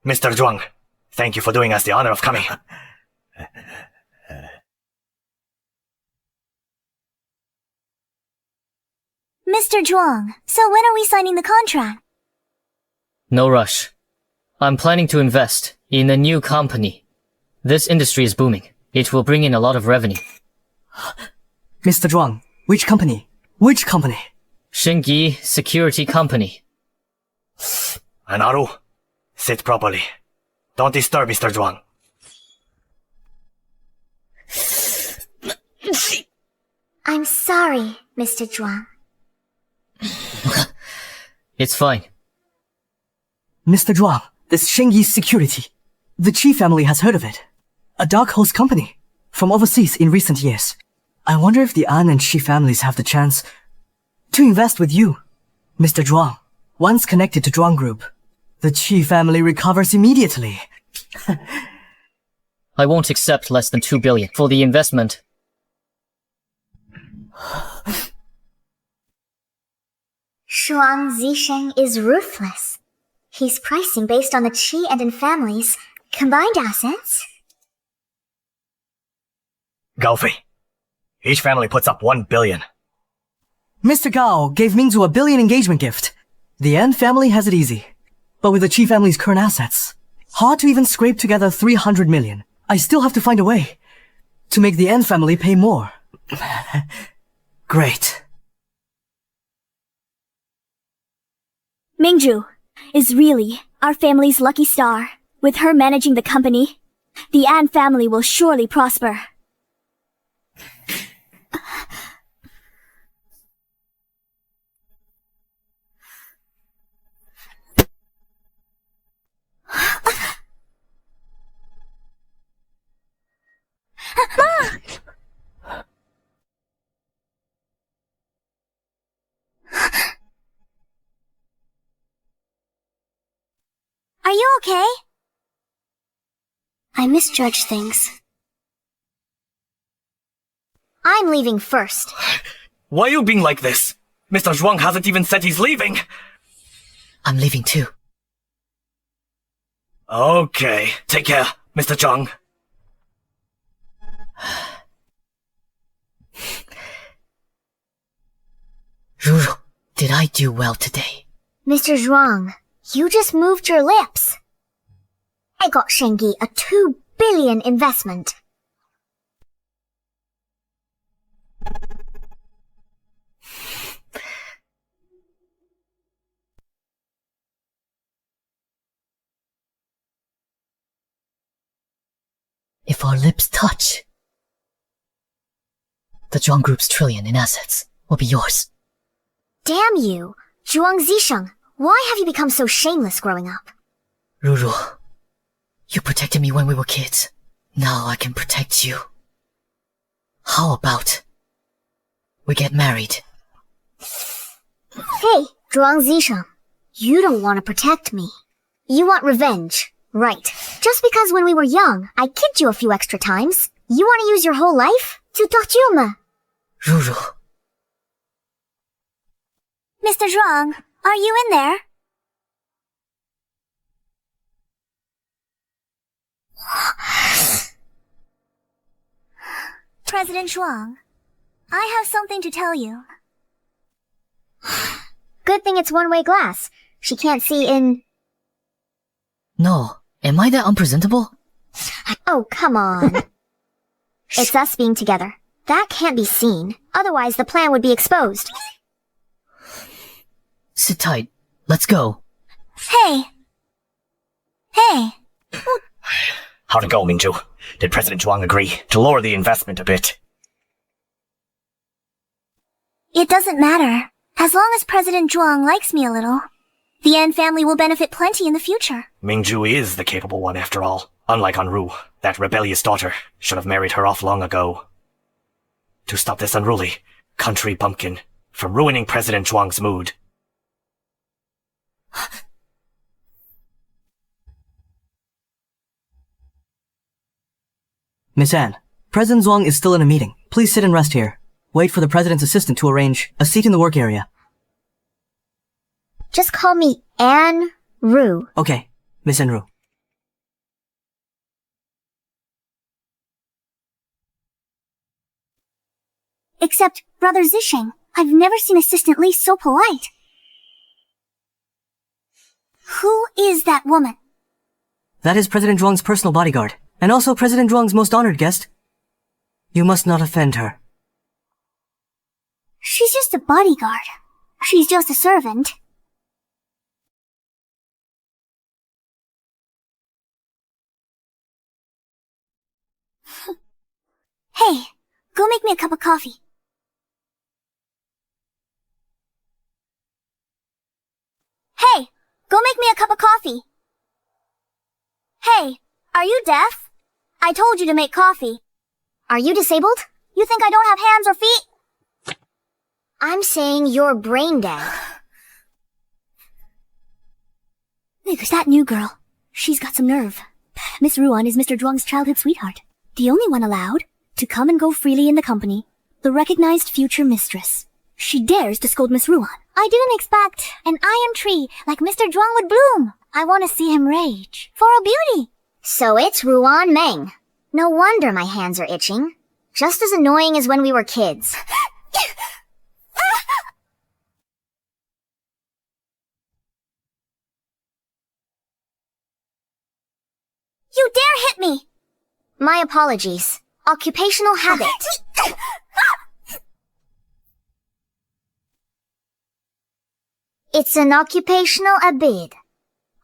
Mr. Zhuang, thank you for doing us the honor of coming. Mr. Zhuang, so when are we signing the contract? No rush. I'm planning to invest in a new company. This industry is booming. It will bring in a lot of revenue. Mr. Zhuang, which company? Which company? Shingi Security Company. Anaru, sit properly. Don't disturb Mr. Zhuang. I'm sorry, Mr. Zhuang. It's fine. Mr. Zhuang, this Shengyi's Security. The Qi family has heard of it. A dark horse company. From overseas in recent years. I wonder if the An and Qi families have the chance to invest with you, Mr. Zhuang. Once connected to Zhuang Group, the Qi family recovers immediately. I won't accept less than 2 billion for the investment. Zhuang Zisheng is ruthless. He's pricing based on the Qi and An families' combined assets. Gaofei. Each family puts up 1 billion. Mr. Gao gave Mingzu a 1 billion engagement gift. The An family has it easy. But with the Qi family's current assets, hard to even scrape together 300 million. I still have to find a way to make the An family pay more. Great. Mingzhu is really our family's lucky star. With her managing the company, the An family will surely prosper. Are you okay? I misjudged things. I'm leaving first. Why are you being like this? Mr. Zhuang hasn't even said he's leaving. I'm leaving too. Okay, take care, Mr. Zhuang. Ruru, did I do well today? Mr. Zhuang, you just moved your lips. I got Shengyi a 2 billion investment. If our lips touch, the Zhuang Group's trillion in assets will be yours. Damn you! Zhuang Zisheng, why have you become so shameless growing up? Ruru, you protected me when we were kids. Now I can protect you. How about we get married? Hey, Zhuang Zisheng, you don't want to protect me. You want revenge, right? Just because when we were young, I kicked you a few extra times, you want to use your whole life to torture me? Ruru. Mr. Zhuang, are you in there? President Zhuang, I have something to tell you. Good thing it's one-way glass. She can't see in... No, am I that unpresentable? Oh, come on. It's us being together. That can't be seen. Otherwise, the plan would be exposed. Sit tight. Let's go. Hey. Hey. How'd it go, Mingzhu? Did President Zhuang agree to lower the investment a bit? It doesn't matter. As long as President Zhuang likes me a little, the An family will benefit plenty in the future. Mingzhu is the capable one after all. Unlike Anru, that rebellious daughter should have married her off long ago. To stop this unruly country bumpkin from ruining President Zhuang's mood. Miss Anne, President Zhuang is still in a meeting. Please sit and rest here. Wait for the President's assistant to arrange a seat in the work area. Just call me Anne Ru. Okay, Miss Enru. Except, Brother Zisheng, I've never seen Assistant Li so polite. Who is that woman? That is President Zhuang's personal bodyguard, and also President Zhuang's most honored guest. You must not offend her. She's just a bodyguard. She's just a servant. Hey, go make me a cup of coffee. Are you deaf? I told you to make coffee. Are you disabled? You think I don't have hands or feet? I'm saying you're brain dead. There's that new girl. She's got some nerve. Miss Ruan is Mr. Zhuang's childhood sweetheart. The only one allowed to come and go freely in the company. The recognized future mistress. She dares to scold Miss Ruan. I didn't expect an iron tree like Mr. Zhuang would bloom. I want to see him rage. For a beauty. So it's Ruan Meng. No wonder my hands are itching. Just as annoying as when we were kids. You dare hit me! My apologies. Occupational habit. It's an occupational habit.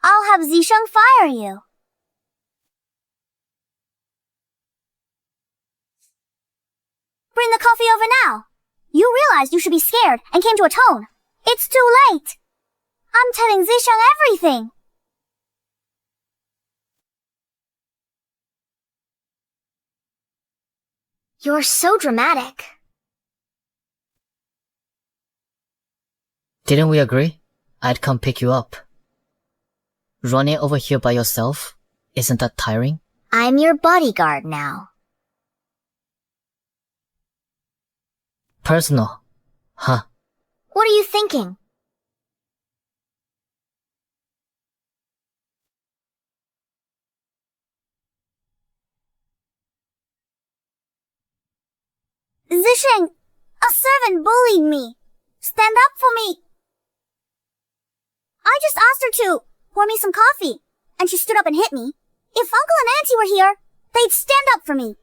I'll have Zisheng fire you. Bring the coffee over now. You realized you should be scared and came to atone. It's too late. I'm telling Zisheng everything. You're so dramatic. Didn't we agree? I'd come pick you up. Running over here by yourself? Isn't that tiring? I'm your bodyguard now. Personal. Huh. What are you thinking? Zisheng, a servant bullied me. Stand up for me. I just asked her to pour me some coffee, and she stood up and hit me. If Uncle and Auntie were here, they'd stand up for me.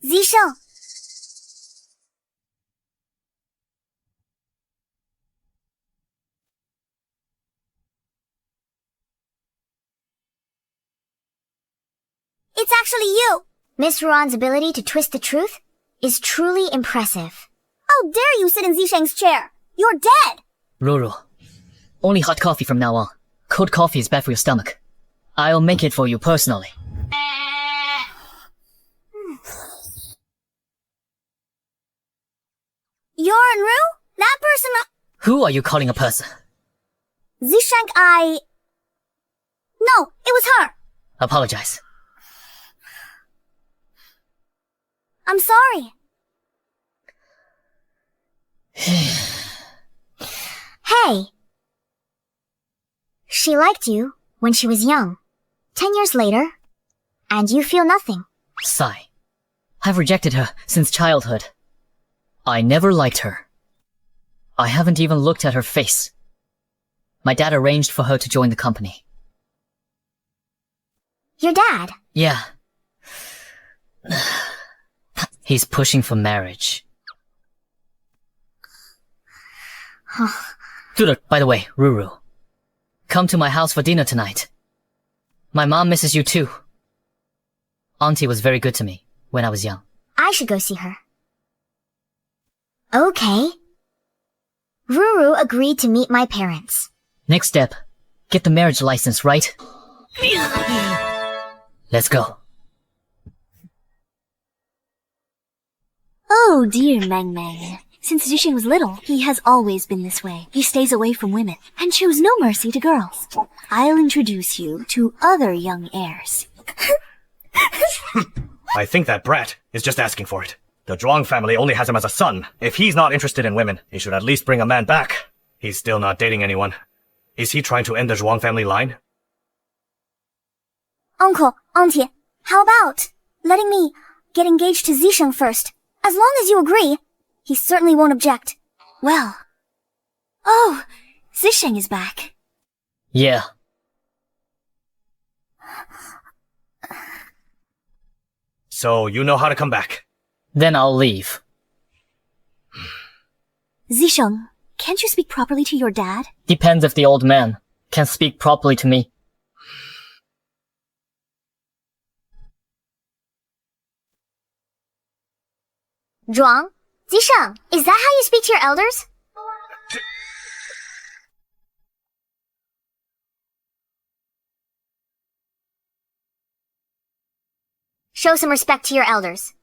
Zisheng. It's actually you. Miss Ruan's ability to twist the truth is truly impressive. How dare you sit in Zisheng's chair? You're dead! Ruru. Only hot coffee from now on. Cold coffee is bad for your stomach. I'll make it for you personally. You're Ruru? That person... Who are you calling a person? Zisheng, No, it was her. Apologize. I'm sorry. Hey. She liked you when she was young. 10 years later, and you feel nothing. Sigh. I've rejected her since childhood. I never liked her. I haven't even looked at her face. My dad arranged for her to join the company. Your dad? Yeah. He's pushing for marriage. By the way, Ruru. Come to my house for dinner tonight. My mom misses you too. Auntie was very good to me when I was young. I should go see her. Okay. Ruru agreed to meet my parents. Next step, get the marriage license, right? Let's go. Oh dear, Meng Meng. Since Zisheng was little, he has always been this way. He stays away from women and shows no mercy to girls. I'll introduce you to other young heirs. I think that brat is just asking for it. The Zhuang family only has him as a son. If he's not interested in women, he should at least bring a man back. He's still not dating anyone. Is he trying to end the Zhuang family line? Uncle, Auntie, how about letting me get engaged to Zisheng first? As long as you agree, he certainly won't object. Well. Oh, Zisheng is back. Yeah. So you know how to come back. Then I'll leave. Zisheng, can't you speak properly to your dad? Depends if the old man can speak properly to me. Zhuang? Zisheng, is that how you speak to your elders? Show some respect to your elders.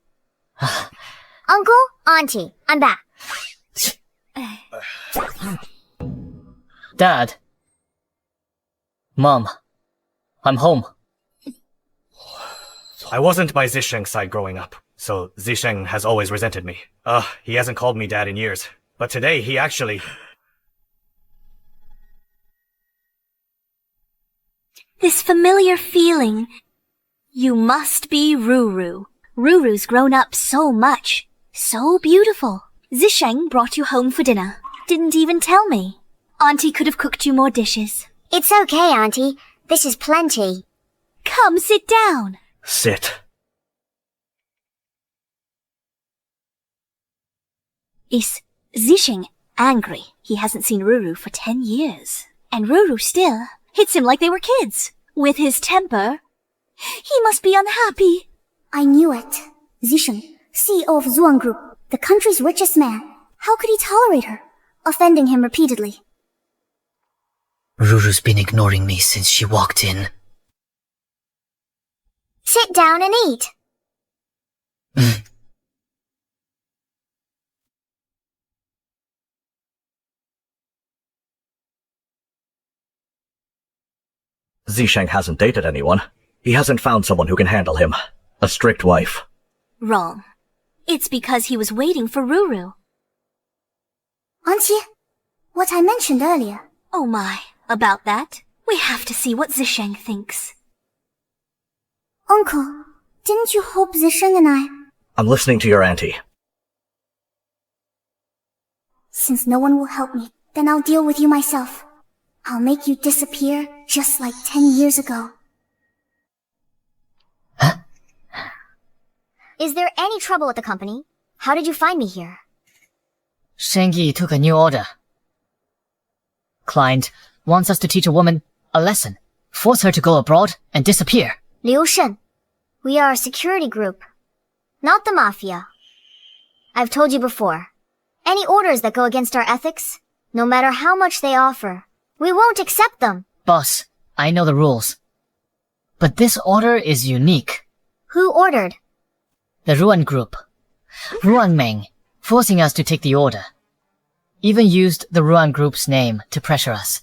Uncle, Auntie, I'm back. Dad. Mom. I'm home. I wasn't by Zisheng's side growing up, so Zisheng has always resented me. He hasn't called me dad in years. But today he actually... This familiar feeling. You must be Ruru. Ruru's grown up so much. So beautiful. Zisheng brought you home for dinner. Didn't even tell me. Auntie could have cooked you more dishes. It's okay, Auntie. This is plenty. Come sit down. Sit. Is Zisheng angry? He hasn't seen Ruru for 10 years. And Ruru still hits him like they were kids. With his temper, he must be unhappy. I knew it. Zisheng, CEO of Zhuang Group, the country's richest man. How could he tolerate her? Offending him repeatedly. Ruru's been ignoring me since she walked in. Sit down and eat. Zisheng hasn't dated anyone. He hasn't found someone who can handle him. A strict wife. Wrong. It's because he was waiting for Ruru. Auntie, what I mentioned earlier. Oh my, about that? We have to see what Zisheng thinks. Uncle, didn't you hope Zisheng and I... I'm listening to your auntie. Since no one will help me, then I'll deal with you myself. I'll make you disappear just like 10 years ago. Huh? Is there any trouble at the company? How did you find me here? Shengyi took a new order. Client wants us to teach a woman a lesson. Force her to go abroad and disappear. Liu Shen, we are a security group, not the mafia. I've told you before. Any orders that go against our ethics, no matter how much they offer, we won't accept them. Boss, I know the rules. But this order is unique. Who ordered? The Ruan Group. Ruan Meng, forcing us to take the order. Even used the Ruan Group's name to pressure us.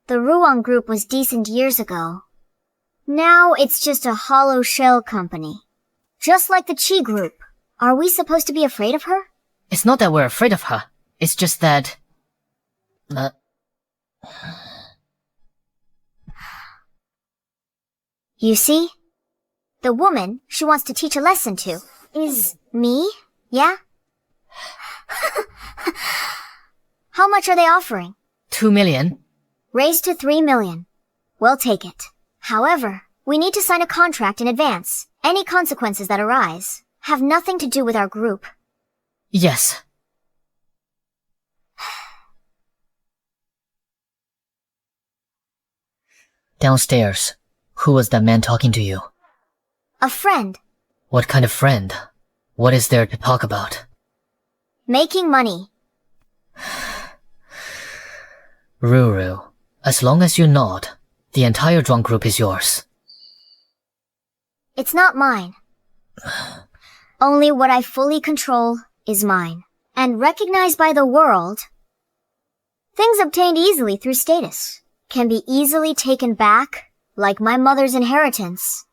The Ruan Group was decent years ago. Now it's just a hollow shell company. Just like the Qi Group. Are we supposed to be afraid of her? It's not that we're afraid of her. It's just that... You see? The woman she wants to teach a lesson to is me, yeah? How much are they offering? 2 million. Raised to 3 million. We'll take it. However, we need to sign a contract in advance. Any consequences that arise have nothing to do with our group. Yes. Downstairs. Who was that man talking to you? A friend. What kind of friend? What is there to talk about? Making money. Ruru, as long as you nod, the entire Zhuang Group is yours. It's not mine. Only what I fully control is mine. And recognized by the world. Things obtained easily through status can be easily taken back, like my mother's inheritance,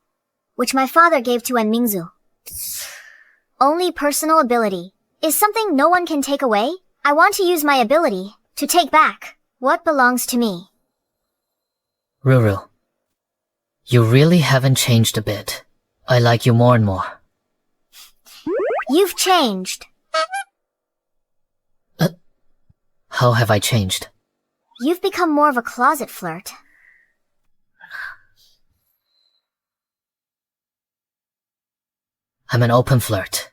which my father gave to Mingzu. Only personal ability is something no one can take away. I want to use my ability to take back what belongs to me. Ruru, you really haven't changed a bit. I like you more and more. You've changed. How have I changed? You've become more of a closet flirt. I'm an open flirt.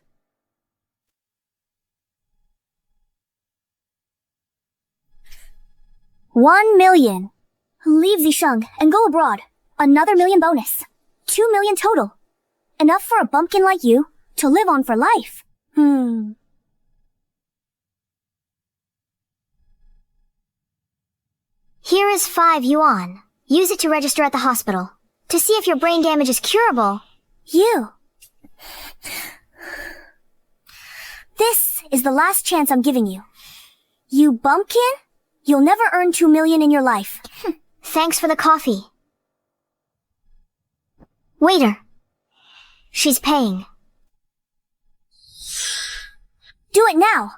$1 million. Leave Zisheng and go abroad. Another million bonus. 2 million total. Enough for a bumpkin like you to live on for life. Here is 5 yuan. Use it to register at the hospital. To see if your brain damage is curable. You. is the last chance I'm giving you. You bumpkin? You'll never earn 2 million in your life. Thanks for the coffee. Waiter. She's paying. Do it now.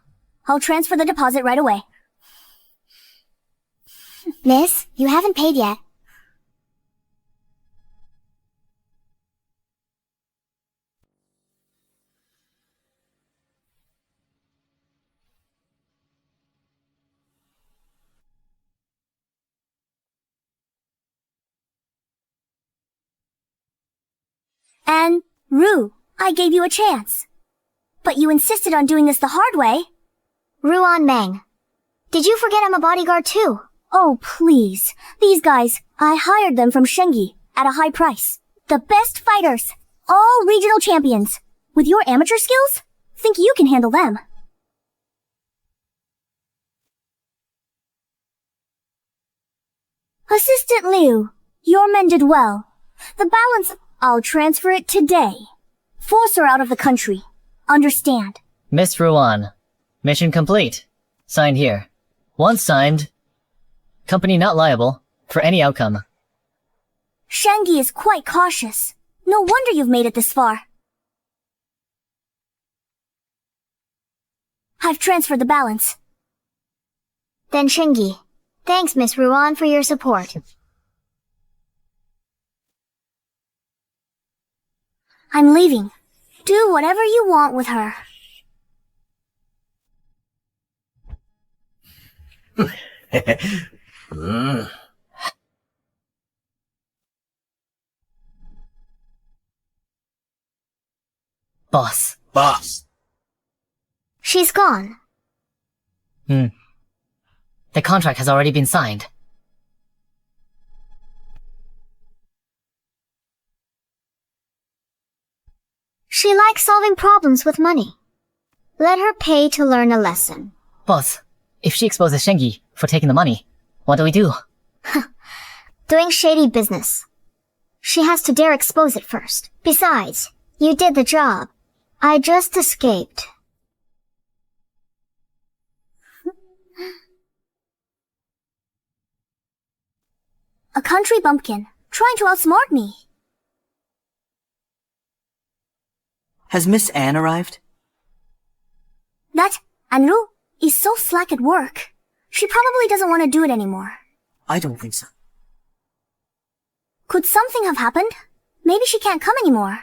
I'll transfer the deposit right away. Miss, you haven't paid yet. And, Rue, I gave you a chance. But you insisted on doing this the hard way. Ruan Meng. Did you forget I'm a bodyguard too? Oh, please. These guys, I hired them from Shengi at a high price. The best fighters. All regional champions. With your amateur skills, think you can handle them. Assistant Liu, your men did well. The balance, I'll transfer it today. Force her out of the country. Understand? Miss Ruan. Mission complete. Signed here. Once signed, company not liable for any outcome. Shengi is quite cautious. No wonder you've made it this far. I've transferred the balance. Then Shingi. Thanks, Miss Ruan, for your support. I'm leaving. Do whatever you want with her. Boss. She's gone. The contract has already been signed. She likes solving problems with money. Let her pay to learn a lesson. Boss, if she exposes Shengi for taking the money, what do we do? Doing shady business. She has to dare expose it first. Besides, you did the job. I just escaped. A country bumpkin, trying to outsmart me. Has Miss Anne arrived? That Anru is so slack at work. She probably doesn't want to do it anymore. I don't think so. Could something have happened? Maybe she can't come anymore.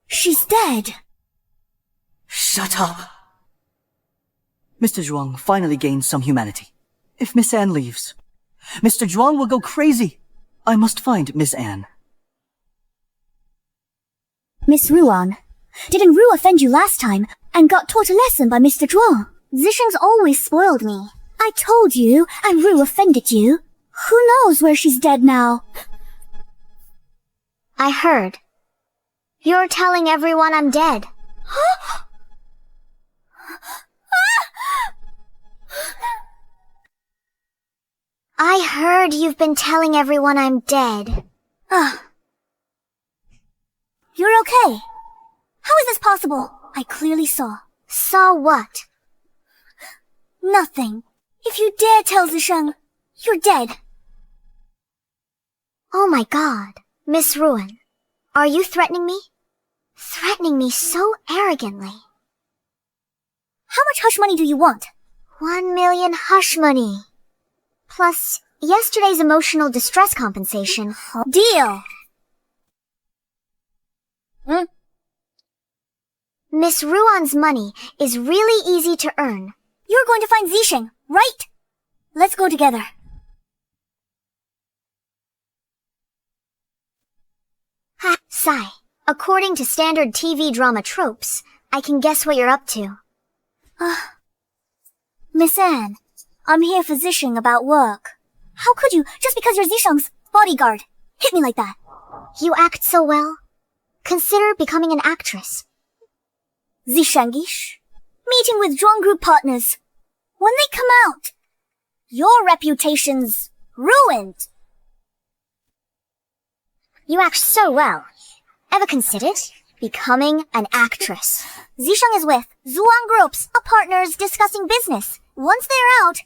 She's dead. Shut up. Mr. Zhuang finally gained some humanity. If Miss Anne leaves, Mr. Zhuang will go crazy. I must find Miss Anne. Miss Ruan, didn't Ru offend you last time and got taught a lesson by Mr. Zhuang? Zisheng's always spoiled me. I told you, and Ru offended you. Who knows where she's dead now? I heard. You're telling everyone I'm dead. I heard you've been telling everyone I'm dead. You're okay. How is this possible? I clearly saw. Saw what? Nothing. If you dare tell Zisheng, you're dead. Oh my god. Miss Ruan, are you threatening me? Threatening me so arrogantly. How much hush money do you want? 1 million hush money. Plus, yesterday's emotional distress compensation. Deal! Miss Ruan's money is really easy to earn. You're going to find Zisheng, right? Let's go together. Ha, sigh. According to standard TV drama tropes, I can guess what you're up to. Miss Anne, I'm here for Zisheng about work. How could you, just because you're Zisheng's bodyguard, hit me like that? You act so well. Consider becoming an actress. Zishengish, meeting with Zhuang Group partners. When they come out, your reputation's ruined. You act so well. Ever considered becoming an actress? Zisheng is with Zhuang Groups, a partners discussing business. Once they're out,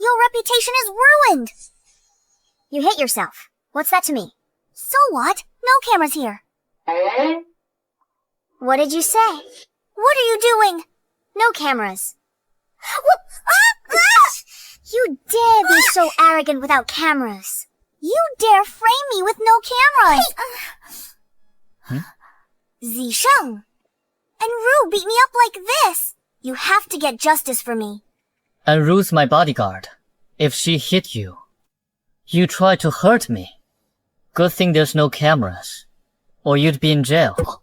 your reputation is ruined. You hit yourself. What's that to me? So what? No cameras here. What did you say? What are you doing? No cameras. What? You dare be so arrogant without cameras. You dare frame me with no cameras. Zisheng. And Ru beat me up like this. You have to get justice for me. And Ru's my bodyguard. If she hit you, you tried to hurt me. Good thing there's no cameras, or you'd be in jail.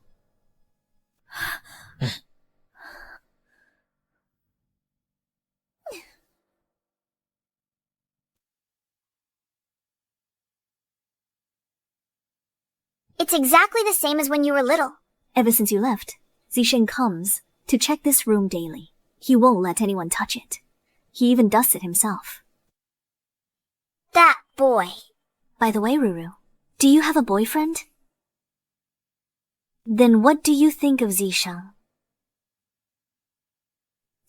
It's exactly the same as when you were little. Ever since you left, Zisheng comes to check this room daily. He won't let anyone touch it. He even dusts it himself. That boy. By the way, Ruru, do you have a boyfriend? Then what do you think of Zisheng?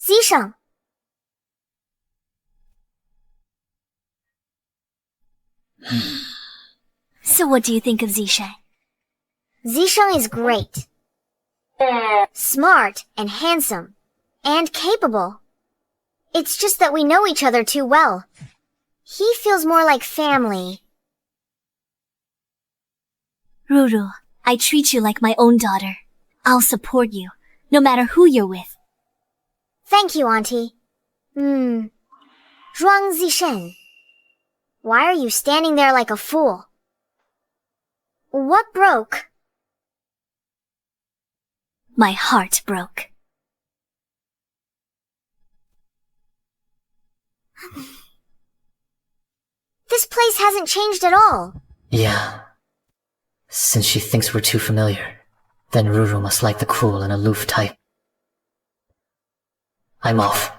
Zisheng. So what do you think of Zisheng? Zisheng is great. Smart and handsome. And capable. It's just that we know each other too well. He feels more like family. Ruru, I treat you like my own daughter. I'll support you, no matter who you're with. Thank you, Auntie. Zhuang Zisheng. Why are you standing there like a fool? What broke? My heart broke. This place hasn't changed at all. Yeah. Since she thinks we're too familiar, then Ruru must like the cool and aloof type. I'm off.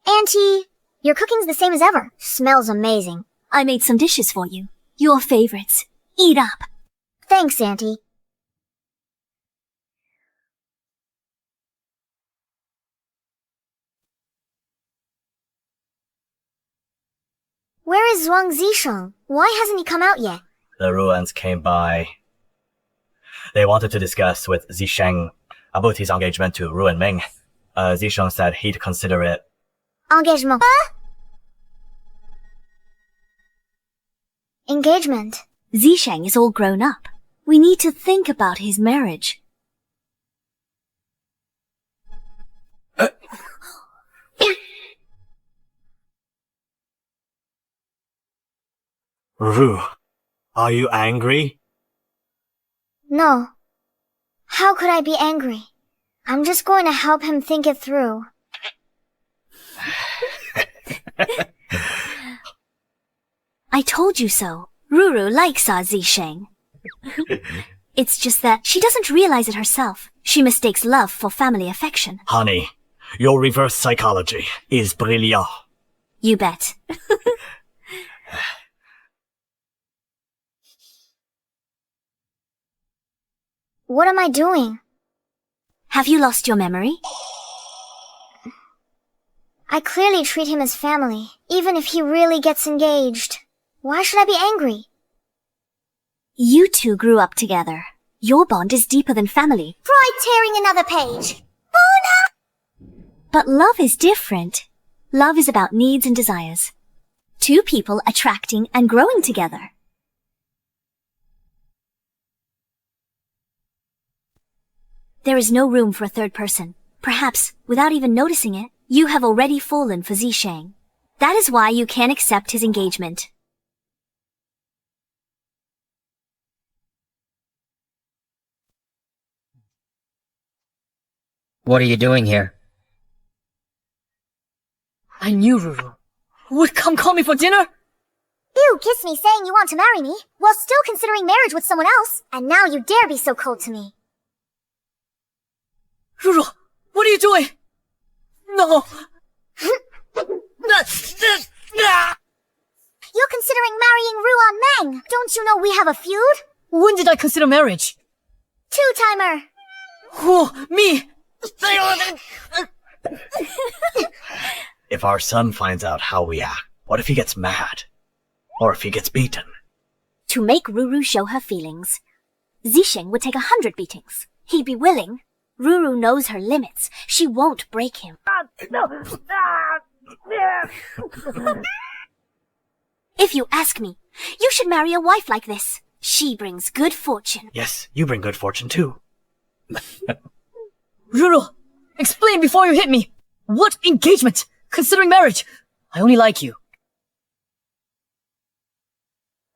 Auntie, your cooking's the same as ever. Smells amazing. I made some dishes for you. Your favorites. Eat up. Thanks, Auntie. Where is Zhuang Zisheng? Why hasn't he come out yet? The Ruans came by. They wanted to discuss with Zisheng about his engagement to Ru and Ming. Zisheng said he'd consider it. Engagement. Engagement. Zisheng is all grown up. We need to think about his marriage. Ru, are you angry? No. How could I be angry? I'm just going to help him think it through. I told you so. Ruru likes our Zisheng. It's just that she doesn't realize it herself. She mistakes love for family affection. Honey, your reverse psychology is brilliant. You bet. What am I doing? Have you lost your memory? I clearly treat him as family, even if he really gets engaged. Why should I be angry? You two grew up together. Your bond is deeper than family. Try tearing another page. Bona! But love is different. Love is about needs and desires. Two people attracting and growing together. There is no room for a third person. Perhaps, without even noticing it, you have already fallen for Zisheng. That is why you can't accept his engagement. What are you doing here? I knew Ruru would come call me for dinner. You kissed me saying you want to marry me, while still considering marriage with someone else, and now you dare be so cold to me. Ruru, what are you doing? Don't you know we have a feud? When did I consider marriage? Two-timer! Who? Me? If our son finds out how we act, what if he gets mad? Or if he gets beaten? To make Ruru show her feelings, Zisheng would take 100 beatings. He'd be willing. Ruru knows her limits. She won't break him. If you ask me, you should marry a wife like this. She brings good fortune. Yes, you bring good fortune too. Ruru, explain before you hit me. What engagement? Considering marriage. I only like you.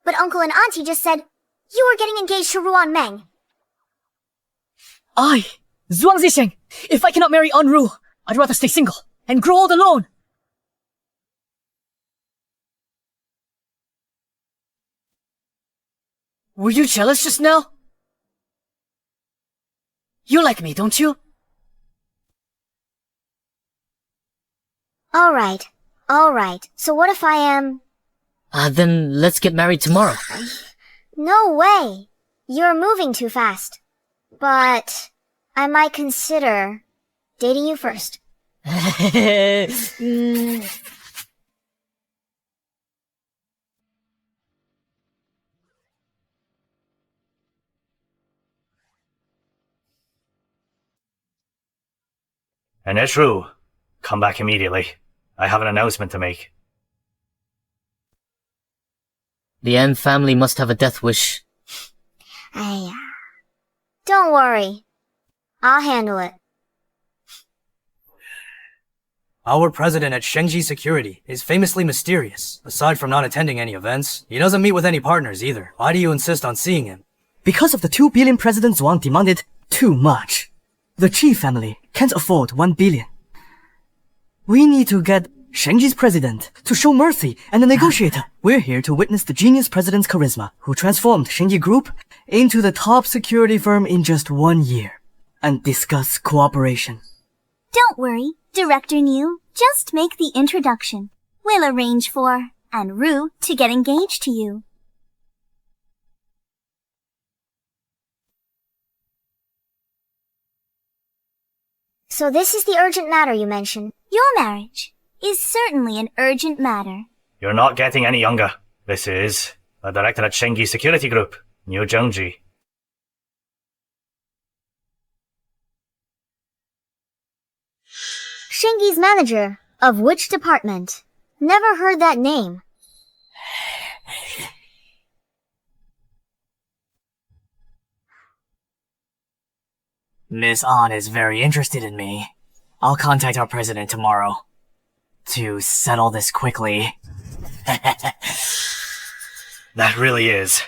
But Uncle and Auntie just said you were getting engaged to Ruan Meng. Zhuang Zisheng, if I cannot marry Anru, I'd rather stay single and grow old alone. Were you jealous just now? You like me, don't you? Alright. So what if I am... Then let's get married tomorrow. No way. You're moving too fast. But I might consider dating you first. And it's Ruru, come back immediately. I have an announcement to make. The An family must have a death wish. Don't worry. I'll handle it. Our president at Shengji Security is famously mysterious. Aside from not attending any events, he doesn't meet with any partners either. Why do you insist on seeing him? Because of the 2 billion President Zhuang demanded too much. The Qi family can't afford 1 billion. We need to get Shengji's president to show mercy and a negotiator. We're here to witness the genius president's charisma, who transformed Shengji Group into the top security firm in just 1 year, and discuss cooperation. Don't worry, Director Niu. Just make the introduction. We'll arrange for Anru to get engaged to you. So this is the urgent matter you mentioned. Your marriage is certainly an urgent matter. You're not getting any younger. This is the director at Shengji Security Group, Niu Zhengji. Shengji's manager. Of which department? Never heard that name. Miss An is very interested in me. I'll contact our president tomorrow to settle this quickly. That really is.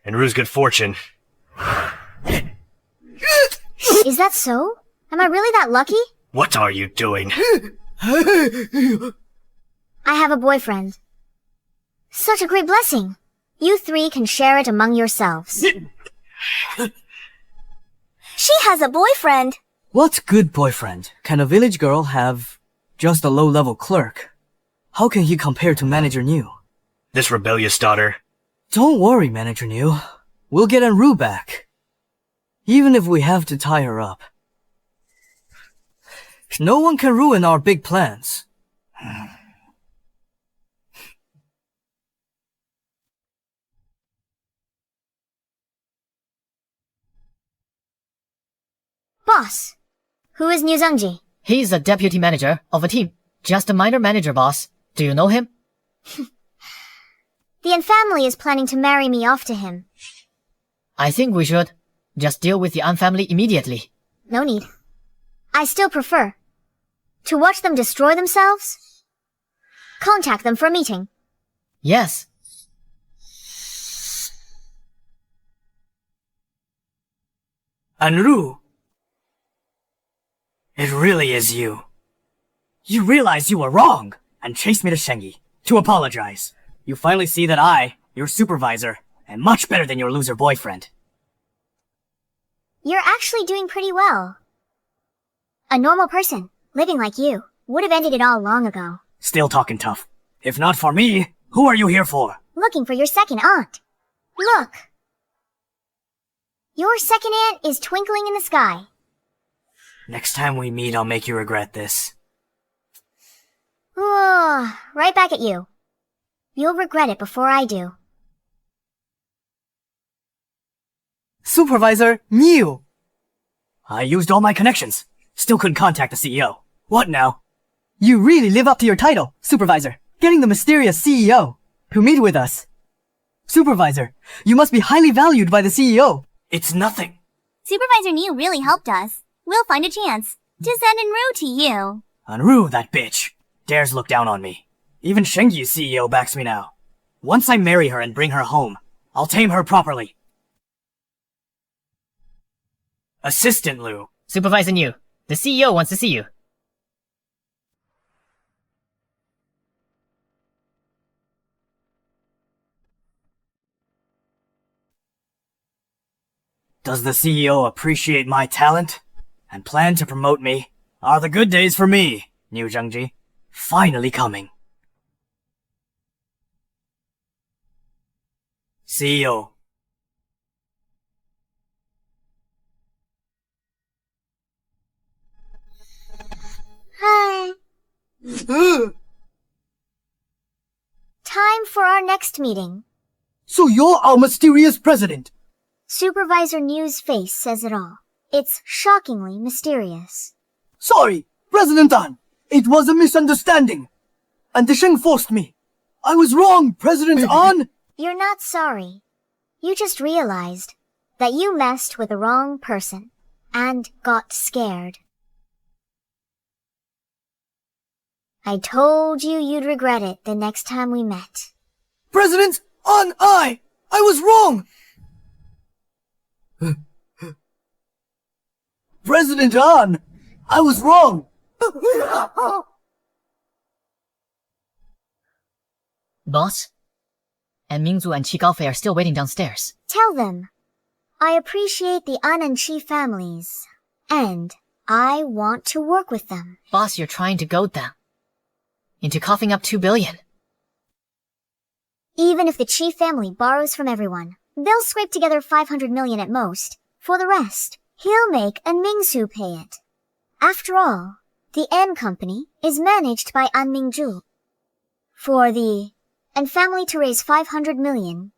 And Ruru's good fortune. Is that so? Am I really that lucky? What are you doing? I have a boyfriend. Such a great blessing. You 3 can share it among yourselves. She has a boyfriend. What good boyfriend? Can a village girl have just a low-level clerk? How can he compare to Manager Niu? This rebellious daughter. Don't worry, Manager Niu. We'll get Anru back. Even if we have to tie her up. No one can ruin our big plans. Boss, who is Niu Zhengji? He's a deputy manager of a team. Just a minor manager, boss. Do you know him? The An family is planning to marry me off to him. I think we should just deal with the An family immediately. No need. I still prefer to watch them destroy themselves. Contact them for a meeting. Yes. Anru. It really is you. You realize you were wrong and chased me to Shengji to apologize. You finally see that I, your supervisor, am much better than your loser boyfriend. You're actually doing pretty well. A normal person, living like you, would have ended it all long ago. Still talking tough. If not for me, who are you here for? Looking for your second aunt. Look. Your second aunt is twinkling in the sky. Next time we meet, I'll make you regret this. Right back at you. You'll regret it before I do. Supervisor, new! I used all my connections. Still couldn't contact the CEO. What now? You really live up to your title, Supervisor. Getting the mysterious CEO to meet with us. Supervisor, you must be highly valued by the CEO. It's nothing. Supervisor Niu really helped us. We'll find a chance to send Enru to you. Ruru, that bitch, dares look down on me. Even Shengyi's CEO backs me now. Once I marry her and bring her home, I'll tame her properly. Assistant Liu. Supervisor Niu, the CEO wants to see you. Does the CEO appreciate my talent and plan to promote me? Are the good days for me, Niu Zhengji, finally coming? CEO. Hi. Time for our next meeting. So you're our mysterious president? Supervisor Niu's face says it all. It's shockingly mysterious. Sorry, President An. It was a misunderstanding. And Desheng forced me. I was wrong, President An. You're not sorry. You just realized that you messed with the wrong person and got scared. I told you you'd regret it the next time we met. President An, I was wrong. President An, I was wrong. Boss? And Mingzu and Qi Gaofei are still waiting downstairs. Tell them, I appreciate the An and Qi families, and I want to work with them. Boss, you're trying to goad them into coughing up 2 billion. Even if the Qi family borrows from everyone, they'll scrape together 500 million at most. For the rest, he'll make and Mingsu pay it. After all, the N company is managed by An Mingzhu. For the N family to raise 500 million,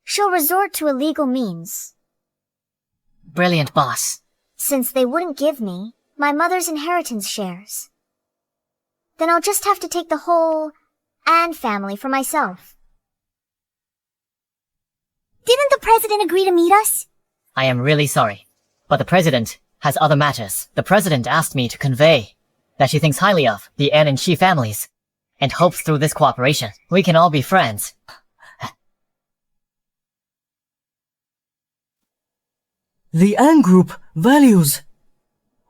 she'll resort to illegal means. Brilliant, boss. Since they wouldn't give me my mother's inheritance shares, then I'll just have to take the whole An family for myself. Didn't the president agree to meet us? I am really sorry, but the president has other matters. The president asked me to convey that she thinks highly of the N and Qi families and hopes through this cooperation we can all be friends. The An Group values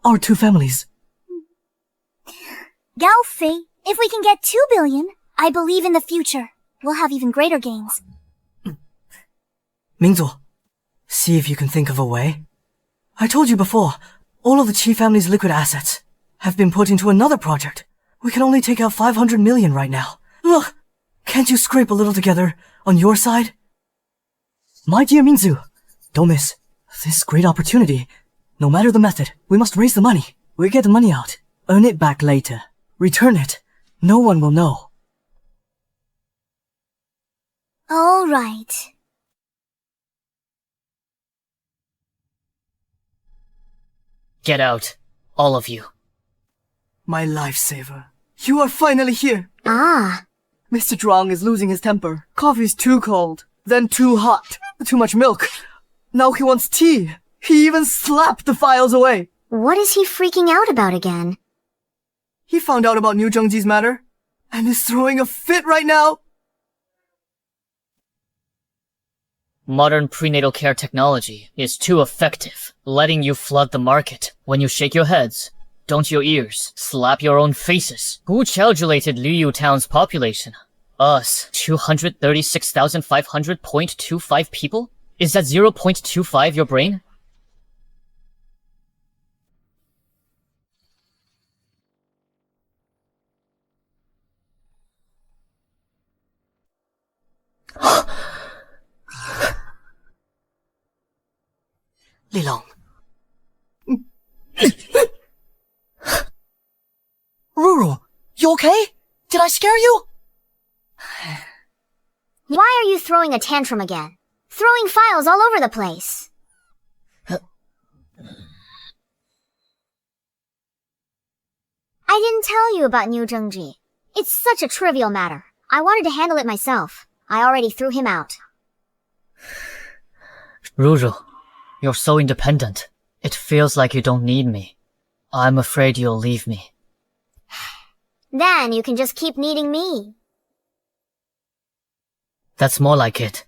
our two families. Gao Fei, if we can get 2 billion, I believe in the future we'll have even greater gains. Mingzu, see if you can think of a way. I told you before, all of the Qi family's liquid assets have been put into another project. We can only take out 500 million right now. Look, can't you scrape a little together on your side? My dear Mingzu, don't miss this great opportunity. No matter the method, we must raise the money. We get the money out, earn it back later, return it. No one will know. All right. Get out, all of you. My lifesaver. You are finally here. Ah. Mr. Zhuang is losing his temper. Coffee's too cold, then too hot, too much milk. Now he wants tea. He even slapped the files away. What is he freaking out about again? He found out about Niu Zhengji's matter, and is throwing a fit right now. Modern prenatal care technology is too effective, letting you flood the market. When you shake your heads, don't your ears slap your own faces? Who calculated Liu Town's population? Us, 236,500.25 people? Is that 0.25 your brain? Li Long. Ruru, you okay? Did I scare you? Why are you throwing a tantrum again? Throwing files all over the place. I didn't tell you about Niu Zhengji. It's such a trivial matter. I wanted to handle it myself. I already threw him out. Ruru, you're so independent. It feels like you don't need me. I'm afraid you'll leave me. Then you can just keep needing me. That's more like it.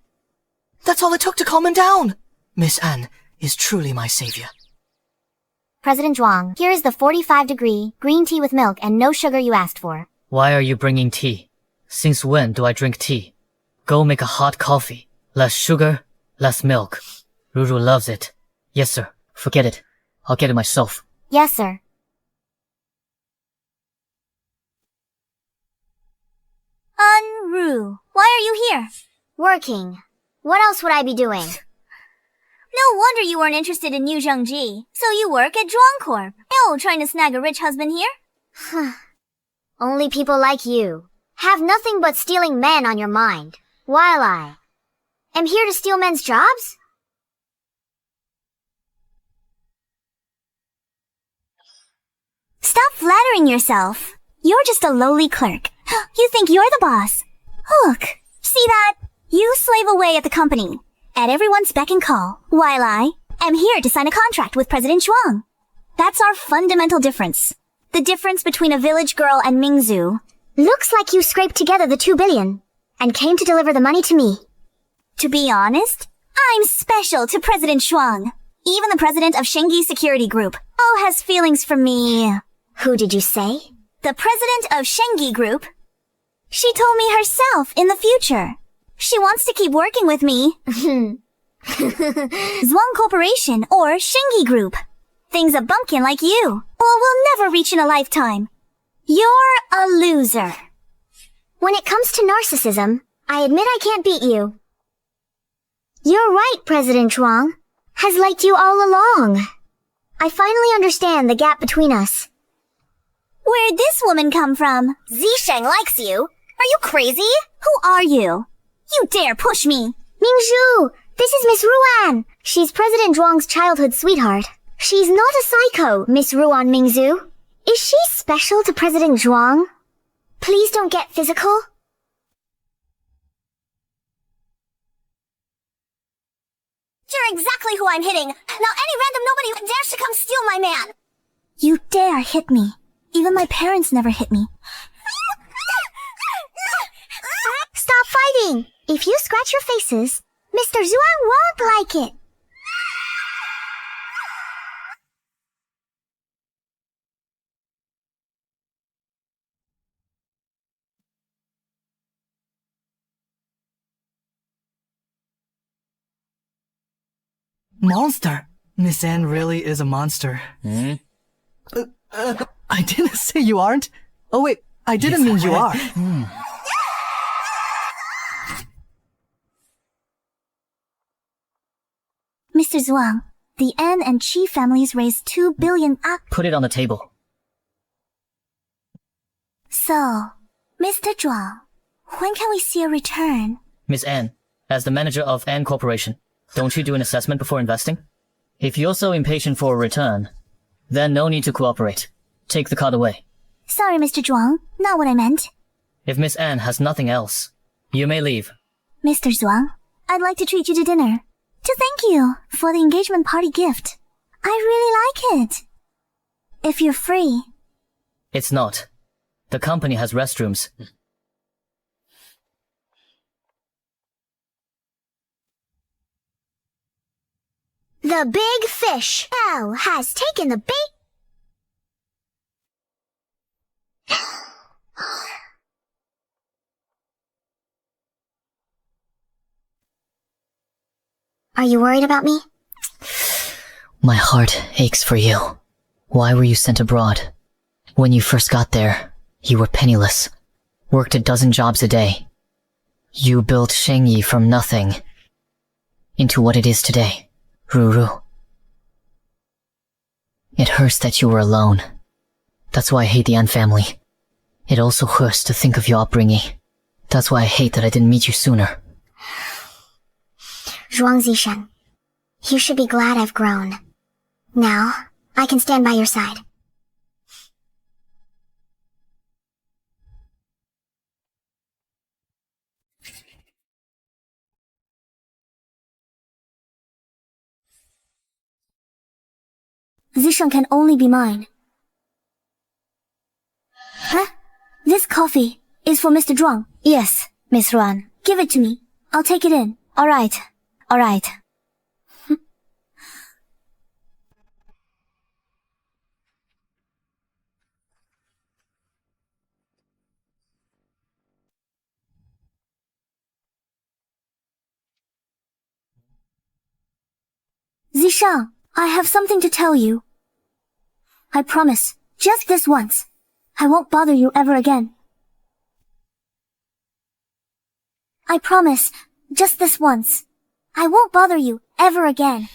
That's all it took to calm him down. Miss Anne is truly my savior. President Zhuang, here is the 45-degree green tea with milk and no sugar you asked for. Why are you bringing tea? Since when do I drink tea? Go make a hot coffee. Less sugar, less milk. Ruru loves it. Yes, sir. Forget it. I'll get it myself. Yes, sir. Ruru, why are you here? Working. What else would I be doing? No wonder you weren't interested in Niu Zhengji. So you work at Zhuang Corp. Oh, trying to snag a rich husband here? Only people like you have nothing but stealing men on your mind, while I am here to steal men's jobs? Stop flattering yourself. You're just a lowly clerk. You think you're the boss. Look, see that? You slave away at the company, at everyone's beck and call, while I am here to sign a contract with President Zhuang. That's our fundamental difference. The difference between a village girl and Mingzhu. Looks like you scraped together the 2 billion and came to deliver the money to me. To be honest, I'm special to President Zhuang. Even the president of Shengyi Security Group has feelings for me. Who did you say? The president of Shengyi Group. She told me herself in the future. She wants to keep working with me. Zhuang Corporation or Shengyi Group. Things a bumpkin like you will never reach in a lifetime. You're a loser. When it comes to narcissism, I admit I can't beat you. You're right, President Zhuang has liked you all along. I finally understand the gap between us. Where'd this woman come from? Zisheng likes you. Are you crazy? Who are you? You dare push me. Mingzhu, this is Miss Ruan. She's President Zhuang's childhood sweetheart. She's not a psycho, Miss Ruan Mingzhu. Is she special to President Zhuang? Please don't get physical. You're exactly who I'm hitting. Now any random nobody dares to come steal my man. You dare hit me. Even my parents never hit me. Stop fighting! If you scratch your faces, Mr. Zhuang won't like it. Monster! Miss Anne really is a monster. I didn't say you aren't. Oh wait, I didn't mean you are. Mr. Zhuang, the N and Qi families raised 2 billion. Put it on the table. So, Mr. Zhuang, when can we see a return? Miss Anne, as the manager of Anne Corporation, don't you do an assessment before investing? If you're so impatient for a return, then no need to cooperate. Take the card away. Sorry, Mr. Zhuang, not what I meant. If Miss Anne has nothing else, you may leave. Mr. Zhuang, I'd like to treat you to dinner. To thank you for the engagement party gift. I really like it. If you're free. It's not. The company has restrooms. The big fish has taken the bait. Are you worried about me? My heart aches for you. Why were you sent abroad? When you first got there, you were penniless. Worked a dozen jobs a day. You built Shengyi from nothing into what it is today. Ruru, It hurts that you were alone. That's why I hate the An family. It also hurts to think of your upbringing. That's why I hate that I didn't meet you sooner. Zhuang Zishan, you should be glad I've grown. Now, I can stand by your side. Zishan can only be mine. Huh? This coffee is for Mr. Zhuang. Yes, Miss Ruan. Give it to me. I'll take it in. Alright. Alright. Zishan, I have something to tell you. I promise, just this once, I won't bother you ever again. I promise, just this once, I won't bother you ever again.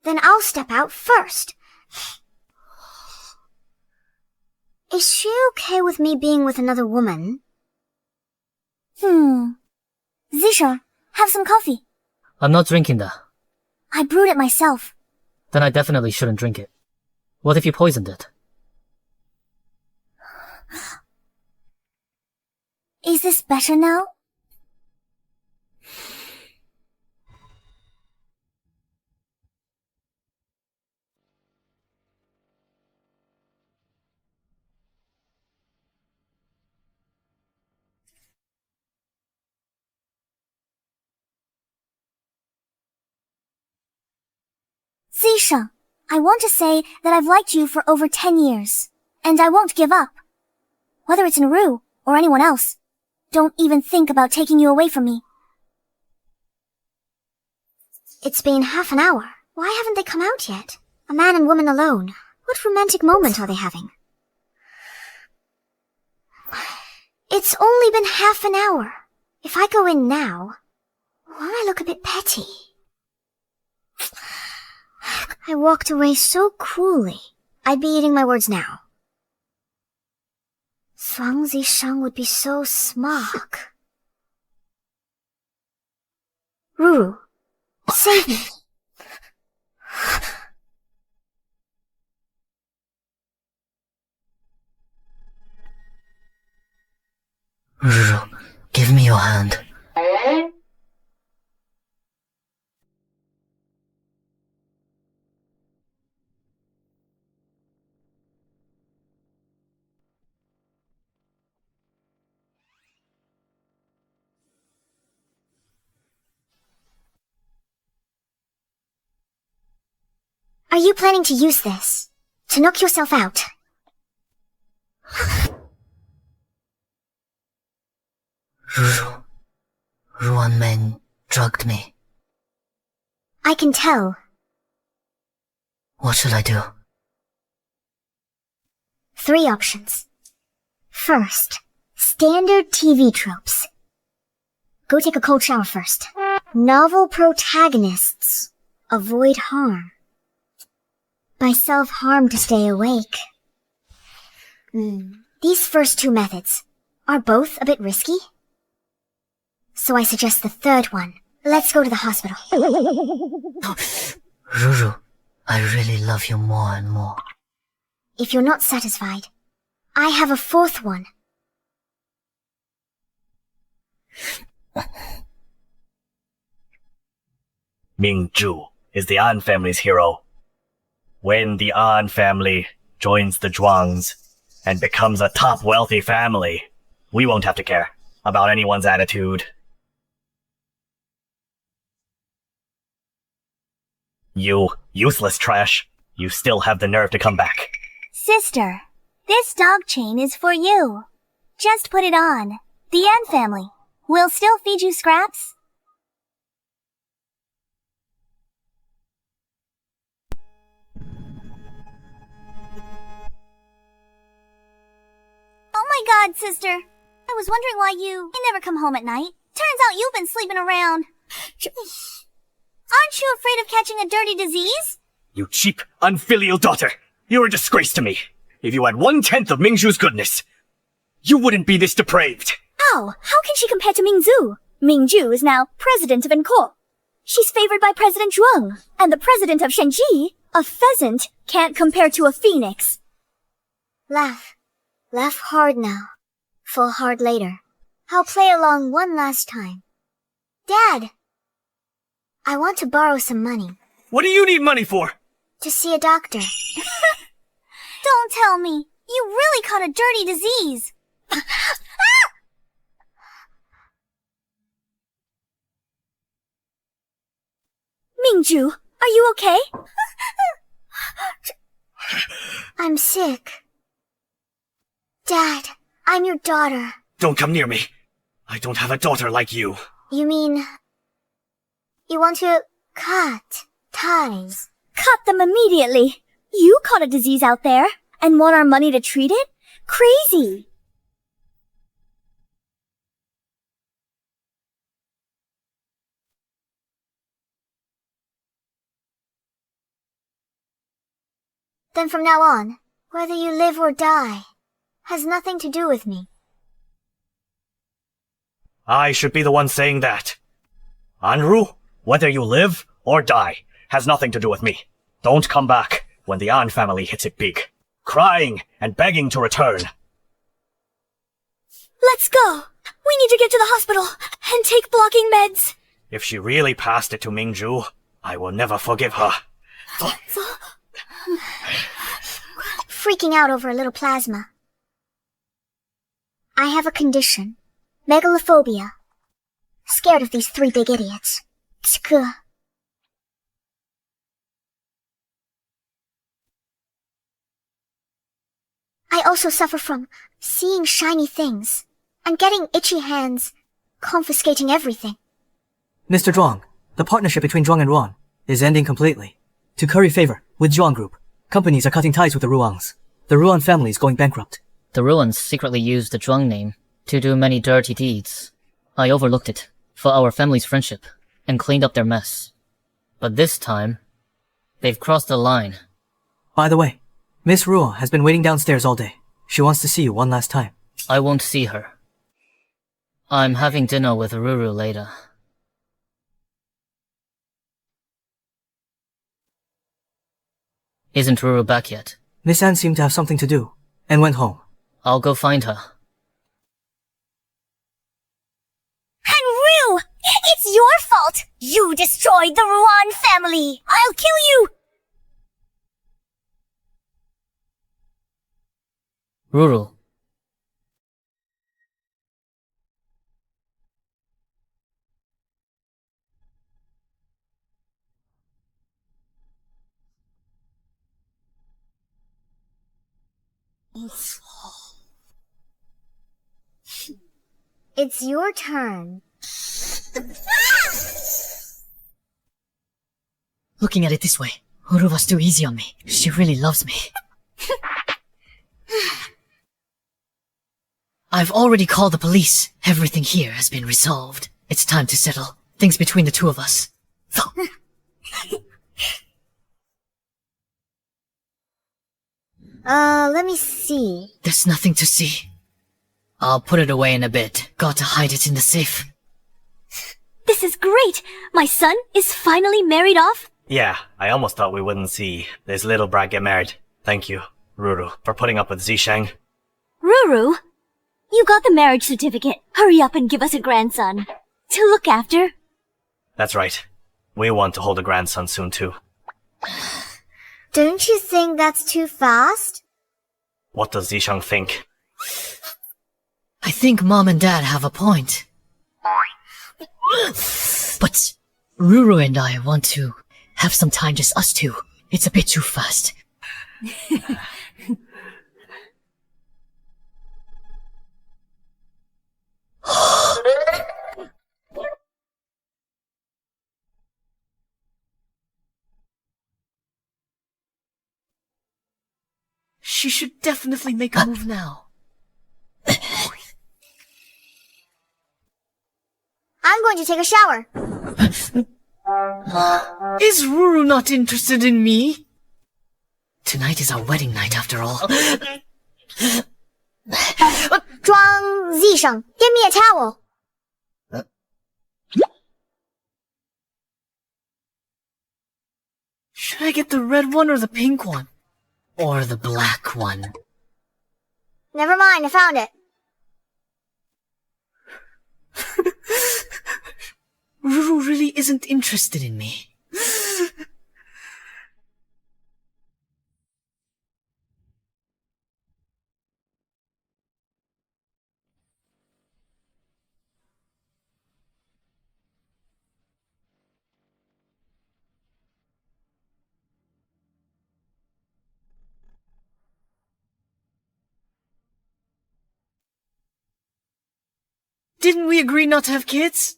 Then I'll step out first. Is she okay with me being with another woman? Zishan, have some coffee. I'm not drinking that. I brewed it myself. Then I definitely shouldn't drink it. What if you poisoned it? Is this better now? Zishan, I want to say that I've liked you for over 10 years, and I won't give up. Whether it's Ruru or anyone else, don't even think about taking you away from me. It's been half an hour. Why haven't they come out yet? A man and woman alone. What romantic moment are they having? It's only been half an hour. If I go in now, won't I look a bit petty? I walked away so coolly. I'd be eating my words now. Zhuang Zishang would be so smug. Ruru, save me. Ruru, give me your hand. Are you planning to use this? To knock yourself out? Ruru, Ruan men drugged me. I can tell. What should I do? 3 options. First, standard TV tropes. Go take a cold shower first. Novel protagonists avoid harm. By self-harm to stay awake. These first 2 methods are both a bit risky. So I suggest the third one. Let's go to the hospital. Ruru, I really love you more and more. If you're not satisfied, I have a 4th one. Mingzhu is the An family's hero. When the An family joins the Zhuangs and becomes a top wealthy family, we won't have to care about anyone's attitude. You useless trash. You still have the nerve to come back. Sister, this dog chain is for you. Just put it on. The An family will still feed you scraps. Oh my god, sister. I was wondering why you never come home at night. Turns out you've been sleeping around. Aren't you afraid of catching a dirty disease? You cheap, unfilial daughter! You're a disgrace to me! If you had 1/10 of Mingzhu's goodness, you wouldn't be this depraved! Oh, how can she compare to Mingzhu? Mingzhu is now president of Enko. She's favored by President Zhuang, and the president of Shenji, a pheasant, can't compare to a phoenix. Laugh. Laugh hard now. Full hard later. I'll play along one last time. Dad! I want to borrow some money. What do you need money for? To see a doctor. Don't tell me. You really caught a dirty disease. Mingzhu, are you okay? I'm sick. Dad, I'm your daughter. Don't come near me. I don't have a daughter like you. You mean... you want to cut ties? Cut them immediately. You caught a disease out there, and want our money to treat it? Crazy. Then from now on, whether you live or die, has nothing to do with me. I should be the one saying that. Anru, whether you live or die, has nothing to do with me. Don't come back when the An family hits it big, crying and begging to return. Let's go. We need to get to the hospital and take blocking meds. If she really passed it to Mingzhu, I will never forgive her. Freaking out over a little plasma. I have a condition. Megalophobia. Scared of these 3 big idiots. Tsk. I also suffer from seeing shiny things and getting itchy hands, confiscating everything. Mr. Zhuang, the partnership between Zhuang and Ruan is ending completely. To curry favor with Zhuang Group, companies are cutting ties with the Ruangs. The Ruan family is going bankrupt. The Ruans secretly used the Zhuang name to do many dirty deeds. I overlooked it for our family's friendship and cleaned up their mess. But this time, they've crossed the line. By the way, Miss Ruo has been waiting downstairs all day. She wants to see you one last time. I won't see her. I'm having dinner with Ruru later. Isn't Ruru back yet? Miss Anne seemed to have something to do, and went home. I'll go find her. Hanru! It's your fault! You destroyed the Ruan family! I'll kill you! Ruru. It's your turn. Looking at it this way, Ruru was too easy on me. She really loves me. I've already called the police. Everything here has been resolved. It's time to settle things between the two of us. Let me see. There's nothing to see. I'll put it away in a bit. Got to hide it in the safe. This is great! My son is finally married off? Yeah, I almost thought we wouldn't see this little brat get married. Thank you, Ruru, for putting up with Zisheng. Ruru, you got the marriage certificate. Hurry up and give us a grandson. To look after. That's right. We want to hold a grandson soon too. Don't you think that's too fast? What does Zisheng think? I think Mom and Dad have a point. But Ruru and I want to have some time just us two. It's a bit too fast. She should definitely make a move now. I'm going to take a shower. Is Ruru not interested in me? Tonight is our wedding night after all. 庄 Z 生 give me a towel. Should I get the red one or the pink one? Or the black one? Never mind, I found it. Ruru really isn't interested in me. Didn't we agree not to have kids?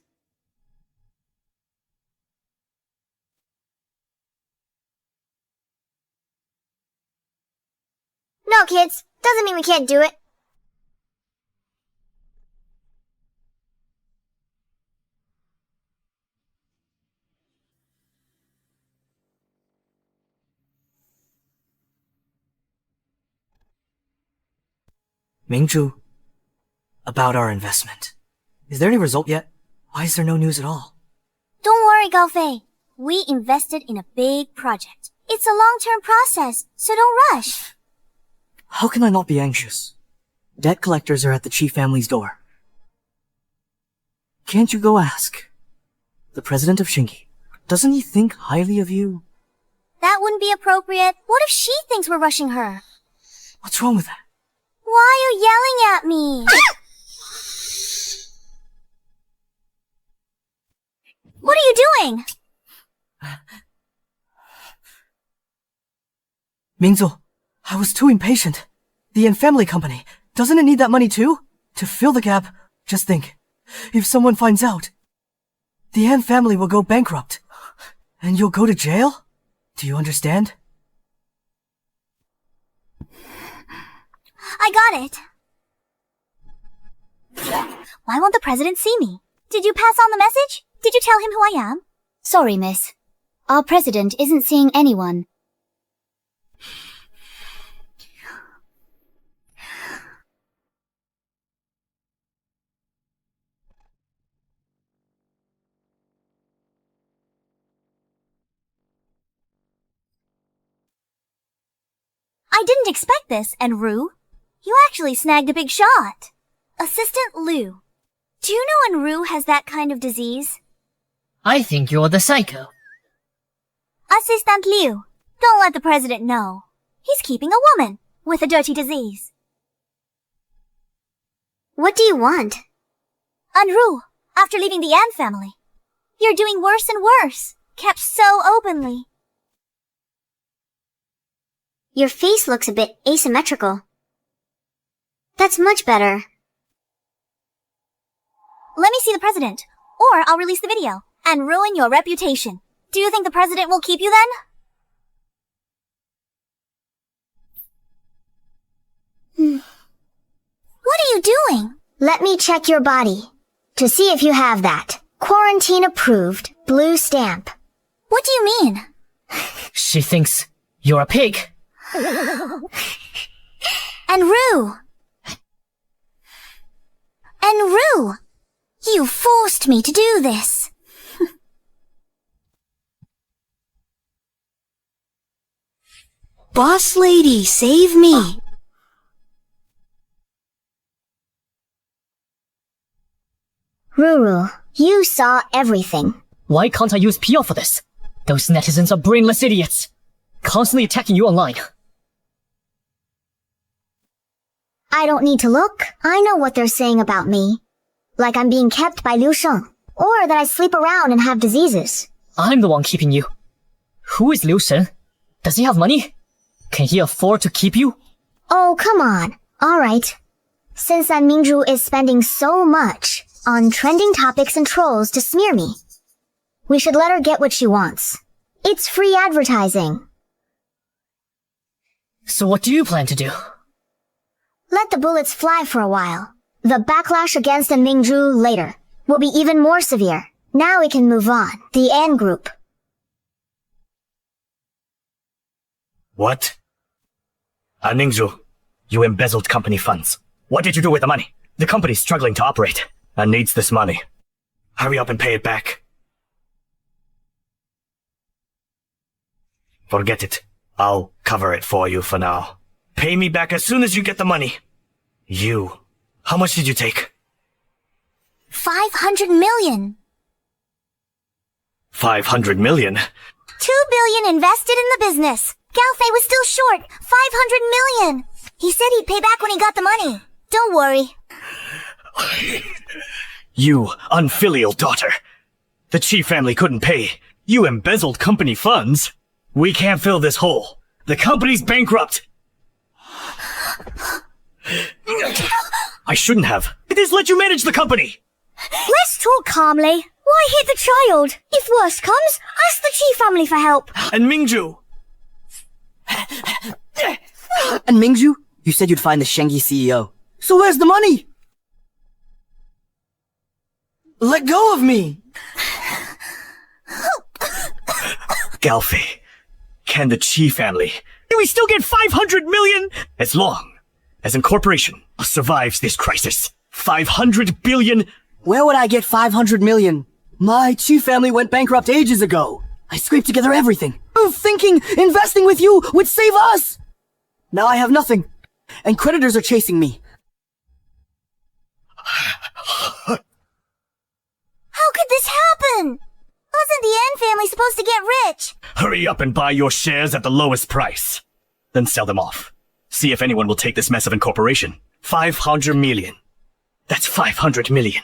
No, kids. Doesn't mean we can't do it. Mingzhu, about our investment. Is there any result yet? Why is there no news at all? Don't worry, Gaofei. We invested in a big project. It's a long-term process, so don't rush. How can I not be anxious? Debt collectors are at the chief family's door. Can't you go ask? The president of Shingi, doesn't he think highly of you? That wouldn't be appropriate. What if she thinks we're rushing her? What's wrong with that? Why are you yelling at me? What are you doing? Mingzhu, I was too impatient. The Yen family company, doesn't it need that money too? To fill the gap, just think. If someone finds out, the Yen family will go bankrupt. And you'll go to jail? Do you understand? I got it. Why won't the president see me? Did you pass on the message? Did you tell him who I am? Sorry, miss. Our president isn't seeing anyone. I didn't expect this, and Rue, you actually snagged a big shot. Assistant Liu. Do you know Rue has that kind of disease? I think you're the psycho. Assistant Liu, don't let the president know. He's keeping a woman with a dirty disease. What do you want? Rue, after leaving the Yan family, you're doing worse and worse, kept so openly. Your face looks a bit asymmetrical. That's much better. Let me see the president, or I'll release the video and ruin your reputation. Do you think the president will keep you then? What are you doing? Let me check your body to see if you have that. Quarantine approved, blue stamp. What do you mean? She thinks you're a pig. And Rue, you forced me to do this. Boss lady, save me. Ruru, you saw everything. Why can't I use PR for this? Those netizens are brainless idiots. Constantly attacking you online. I don't need to look. I know what they're saying about me. Like I'm being kept by Liu Sheng. Or that I sleep around and have diseases. I'm the one keeping you. Who is Liu Shen? Does he have money? Can he afford to keep you? Oh, come on. Alright. Since that Mingzhu is spending so much on trending topics and trolls to smear me, we should let her get what she wants. It's free advertising. So what do you plan to do? Let the bullets fly for a while. The backlash against a Mingzhu later will be even more severe. Now we can move on. The N Group. What? Ningzhu, you embezzled company funds. What did you do with the money? The company's struggling to operate and needs this money. Hurry up and pay it back. Forget it. I'll cover it for you for now. Pay me back as soon as you get the money. You. How much did you take? 500 million. 500 million? 2 billion invested in the business. Galfei was still short. 500 million. He said he'd pay back when he got the money. Don't worry. You unfilial daughter. The Chi family couldn't pay. You embezzled company funds. We can't fill this hole. The company's bankrupt. I shouldn't have. It is let you manage the company. Let's talk calmly. Why hit the child? If worse comes, ask the Chi family for help. And Mingzhu. And Mingzhu, you said you'd find the Shengi CEO. So where's the money? Let go of me! Galfei, can the Chi family, do we still get 500 million? As long as incorporation survives this crisis. 500 billion. Where would I get 500 million? My Chi family went bankrupt ages ago. I scraped together everything. Thinking investing with you would save us. Now I have nothing, and creditors are chasing me. How could this happen? Wasn't the N family supposed to get rich? Hurry up and buy your shares at the lowest price. Then sell them off. See if anyone will take this mess of incorporation. 500 million. That's 500 million.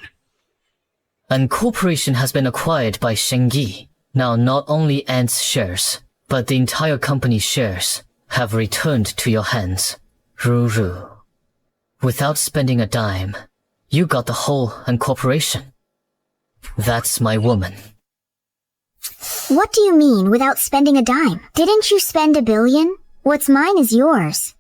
An corporation has been acquired by Shengi. Now not only Ant's shares, but the entire company's shares have returned to your hands. Ruru. Without spending a dime, you got the whole incorporation. That's my woman. What do you mean, without spending a dime? Didn't you spend 1 billion? What's mine is yours.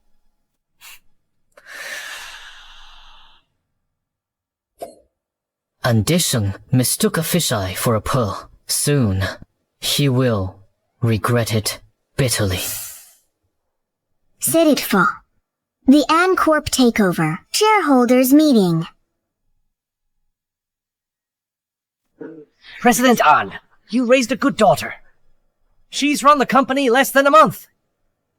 And Disheng mistook a fisheye for a pearl. Soon, he will regret it bitterly. Seritfa. The An Corp takeover. Shareholders meeting. President An, you raised a good daughter. She's run the company less than a month,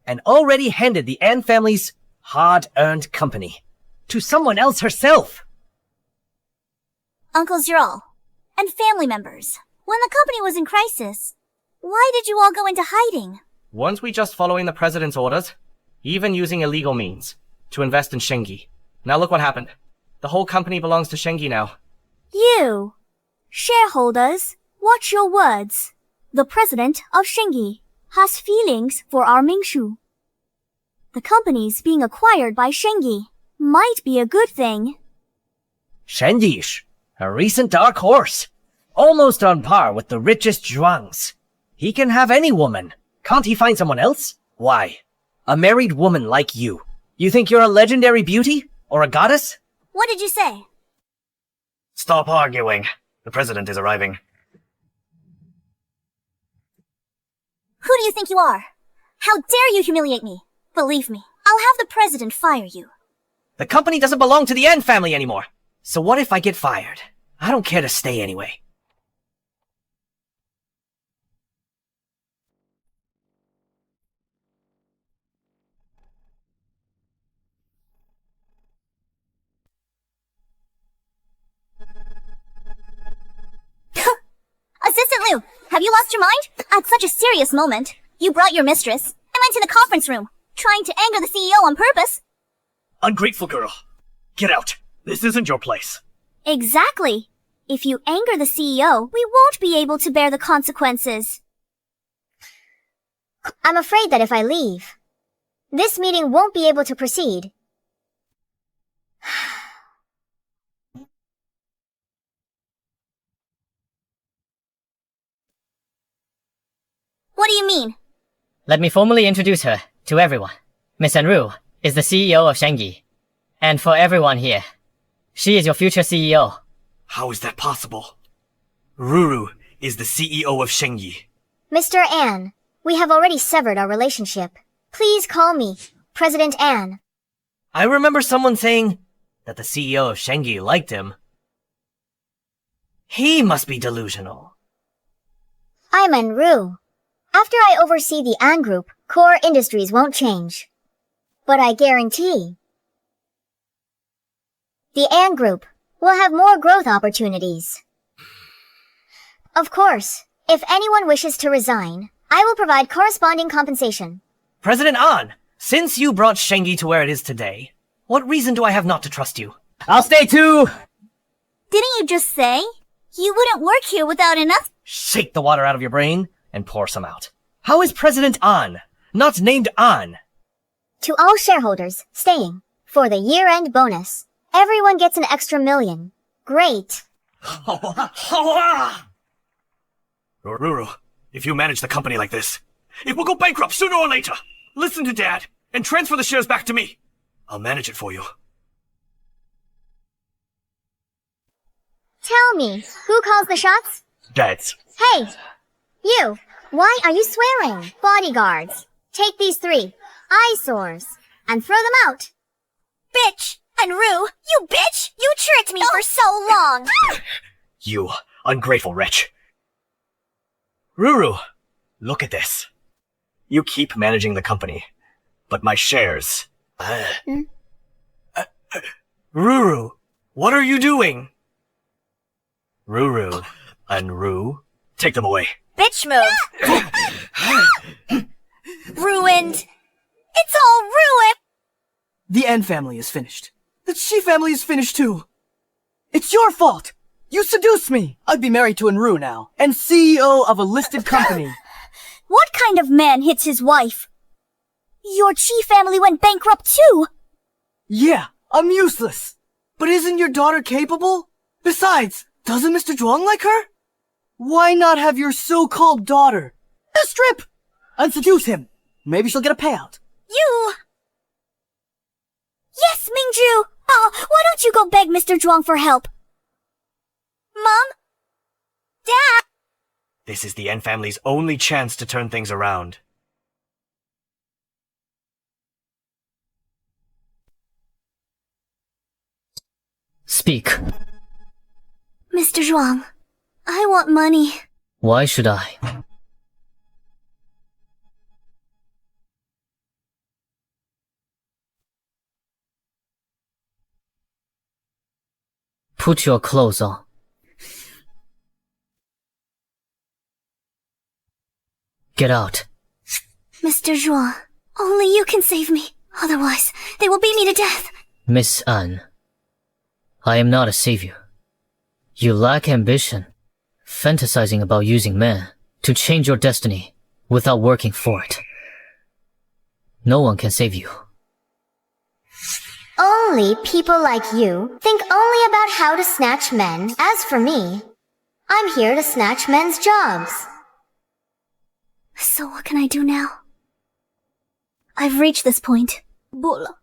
and already handed the An family's hard-earned company to someone else herself. Uncle Zhiral, and family members, when the company was in crisis, why did you all go into hiding? Weren't we just following the president's orders? Even using illegal means to invest in Shengi. Now look what happened. The whole company belongs to Shengi now. You, shareholders, watch your words. The president of Shengi has feelings for our Mingzhu. The company's being acquired by Shengi might be a good thing. Shendish, a recent dark horse. Almost on par with the richest Zhuangs. He can have any woman. Can't he find someone else? Why? A married woman like you. You think you're a legendary beauty? Or a goddess? What did you say? Stop arguing. The president is arriving. Who do you think you are? How dare you humiliate me? Believe me, I'll have the president fire you. The company doesn't belong to the N family anymore. So what if I get fired? I don't care to stay anyway. Assistant Liu, have you lost your mind? At such a serious moment, you brought your mistress and went to the conference room, trying to anger the CEO on purpose. Ungrateful girl. Get out. This isn't your place. Exactly. If you anger the CEO, we won't be able to bear the consequences. I'm afraid that if I leave, this meeting won't be able to proceed. What do you mean? Let me formally introduce her to everyone. Miss Ruru is the CEO of Shengi. And for everyone here, she is your future CEO. How is that possible? Ruru is the CEO of Shengyi. Mr. An, we have already severed our relationship. Please call me President An. I remember someone saying that the CEO of Shengyi liked him. He must be delusional. I'm Ru. After I oversee the An Group, core industries won't change. But I guarantee the An Group will have more growth opportunities. Of course, if anyone wishes to resign, I will provide corresponding compensation. President An, since you brought Shengyi to where it is today, what reason do I have not to trust you? I'll stay too! Didn't you just say you wouldn't work here without enough? Shake the water out of your brain and pour some out. How is President An not named An? To all shareholders staying for the year-end bonus, everyone gets an extra $1 million. Great. Ruru, if you manage the company like this, it will go bankrupt sooner or later. Listen to Dad and transfer the shares back to me. I'll manage it for you. Tell me, who calls the shots? Dad's. Hey, you! Why are you swearing? Bodyguards, take these 3 eyesores and throw them out. Bitch! And Rue, you bitch! You tricked me for so long! You ungrateful wretch. Ruru, look at this. You keep managing the company, but my shares... Ruru, what are you doing? Ruru and Ru, take them away. Bitch move! Ruined! It's all ruined! The N family is finished. The Chi family is finished too. It's your fault! You seduced me! I'd be married to Enru now, and CEO of a listed company. What kind of man hits his wife? Your Chi family went bankrupt too! Yeah, I'm useless. But isn't your daughter capable? Besides, doesn't Mr. Zhuang like her? Why not have your so-called daughter strip and seduce him? Maybe she'll get a payout. You... Yes, Mingju! Oh, why don't you go beg Mr. Zhuang for help? Mom? Dad? This is the N family's only chance to turn things around. Speak. Mr. Zhuang, I want money. Why should I? Put your clothes on. Get out. Mr. Zhuang, only you can save me. Otherwise, they will beat me to death. Miss An, I am not a savior. You lack ambition, fantasizing about using men to change your destiny without working for it. No one can save you. Only people like you think only about how to snatch men. As for me, I'm here to snatch men's jobs. So what can I do now? I've reached this point. Bola.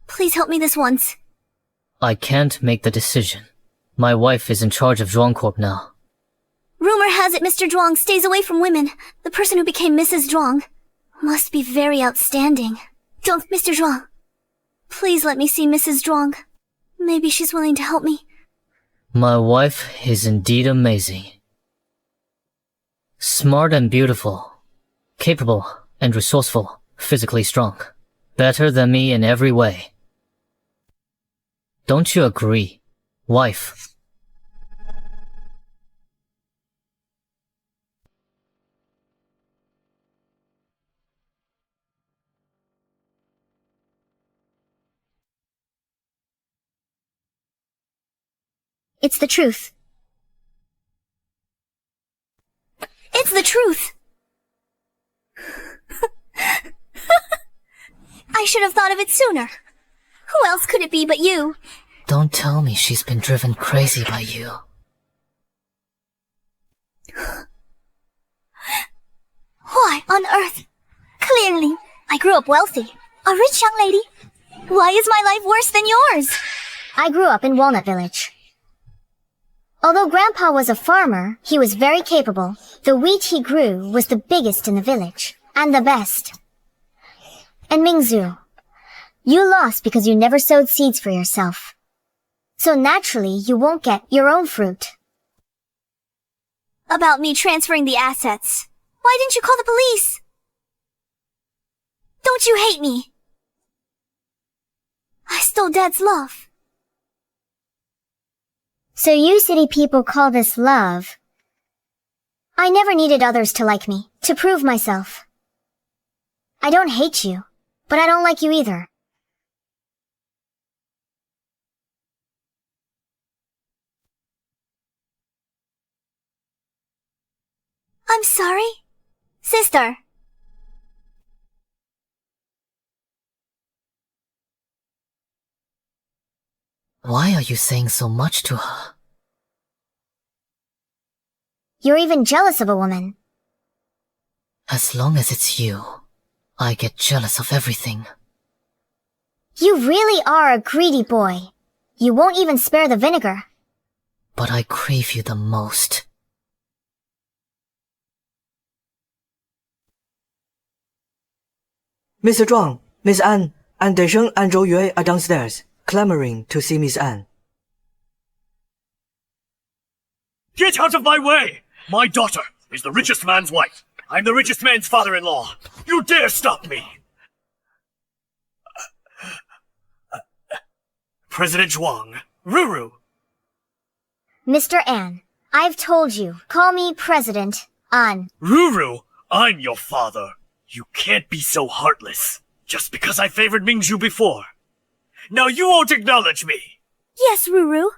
Please help me this once. I can't make the decision. My wife is in charge of Zhuang Corp now. Rumor has it Mr. Zhuang stays away from women. The person who became Mrs. Zhuang must be very outstanding. Don't, Mr. Zhuang. Please let me see Mrs. Zhuang. Maybe she's willing to help me. My wife is indeed amazing. Smart and beautiful. Capable and resourceful. Physically strong. Better than me in every way. Don't you agree, wife? It's the truth. It's the truth! I should have thought of it sooner. Who else could it be but you? Don't tell me she's been driven crazy by you. Why on earth? Clearly, I grew up wealthy. A rich young lady. Why is my life worse than yours? I grew up in Walnut Village. Although Grandpa was a farmer, he was very capable. The wheat he grew was the biggest in the village, and the best. And Mingzu, you lost because you never sowed seeds for yourself. So naturally, you won't get your own fruit. About me transferring the assets. Why didn't you call the police? Don't you hate me? I stole Dad's love. So you city people call this love? I never needed others to like me, to prove myself. I don't hate you, but I don't like you either. I'm sorry. Sister. Why are you saying so much to her? You're even jealous of a woman. As long as it's you, I get jealous of everything. You really are a greedy boy. You won't even spare the vinegar. But I crave you the most. Mr. Zhuang, Miss An, and Desheng and Zhou Yue are downstairs, clamoring to see Miss An. Get out of my way! My daughter is the richest man's wife. I'm the richest man's father-in-law. You dare stop me! President Zhuang, Ruru. Mr. An, I've told you, call me President An. Ruru, I'm your father. You can't be so heartless. Just because I favored Mingzhu before. Now you won't acknowledge me. Yes, Ruru.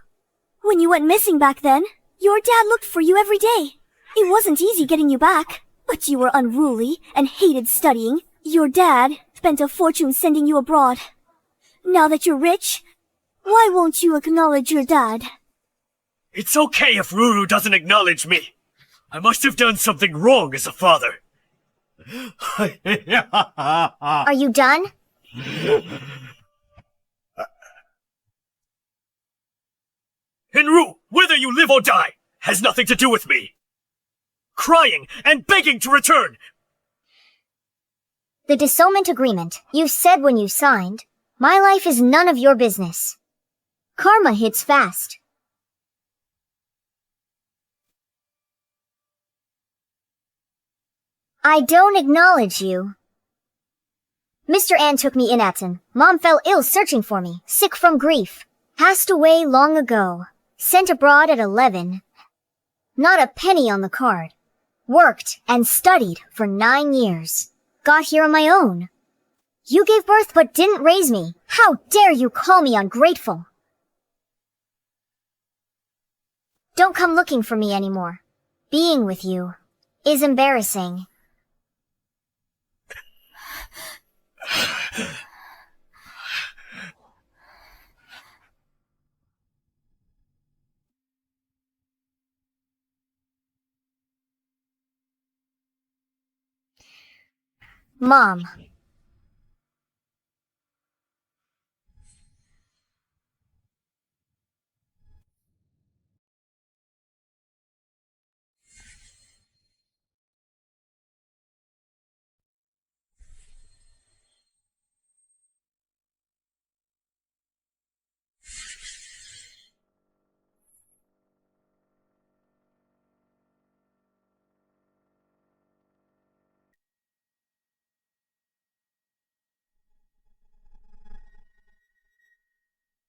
When you went missing back then, your dad looked for you every day. It wasn't easy getting you back, but you were unruly and hated studying. Your dad spent a fortune sending you abroad. Now that you're rich, why won't you acknowledge your dad? It's okay if Ruru doesn't acknowledge me. I must have done something wrong as a father. Are you done? Henru, whether you live or die, has nothing to do with me. Crying and begging to return. The dissolution agreement you said when you signed, my life is none of your business. Karma hits fast. I don't acknowledge you. Mr. An took me in Atten. Mom fell ill searching for me, sick from grief. Passed away long ago. Sent abroad at 11. Not a penny on the card. Worked and studied for 9 years. Got here on my own. You gave birth but didn't raise me. How dare you call me ungrateful? Don't come looking for me anymore. Being with you is embarrassing. Mom,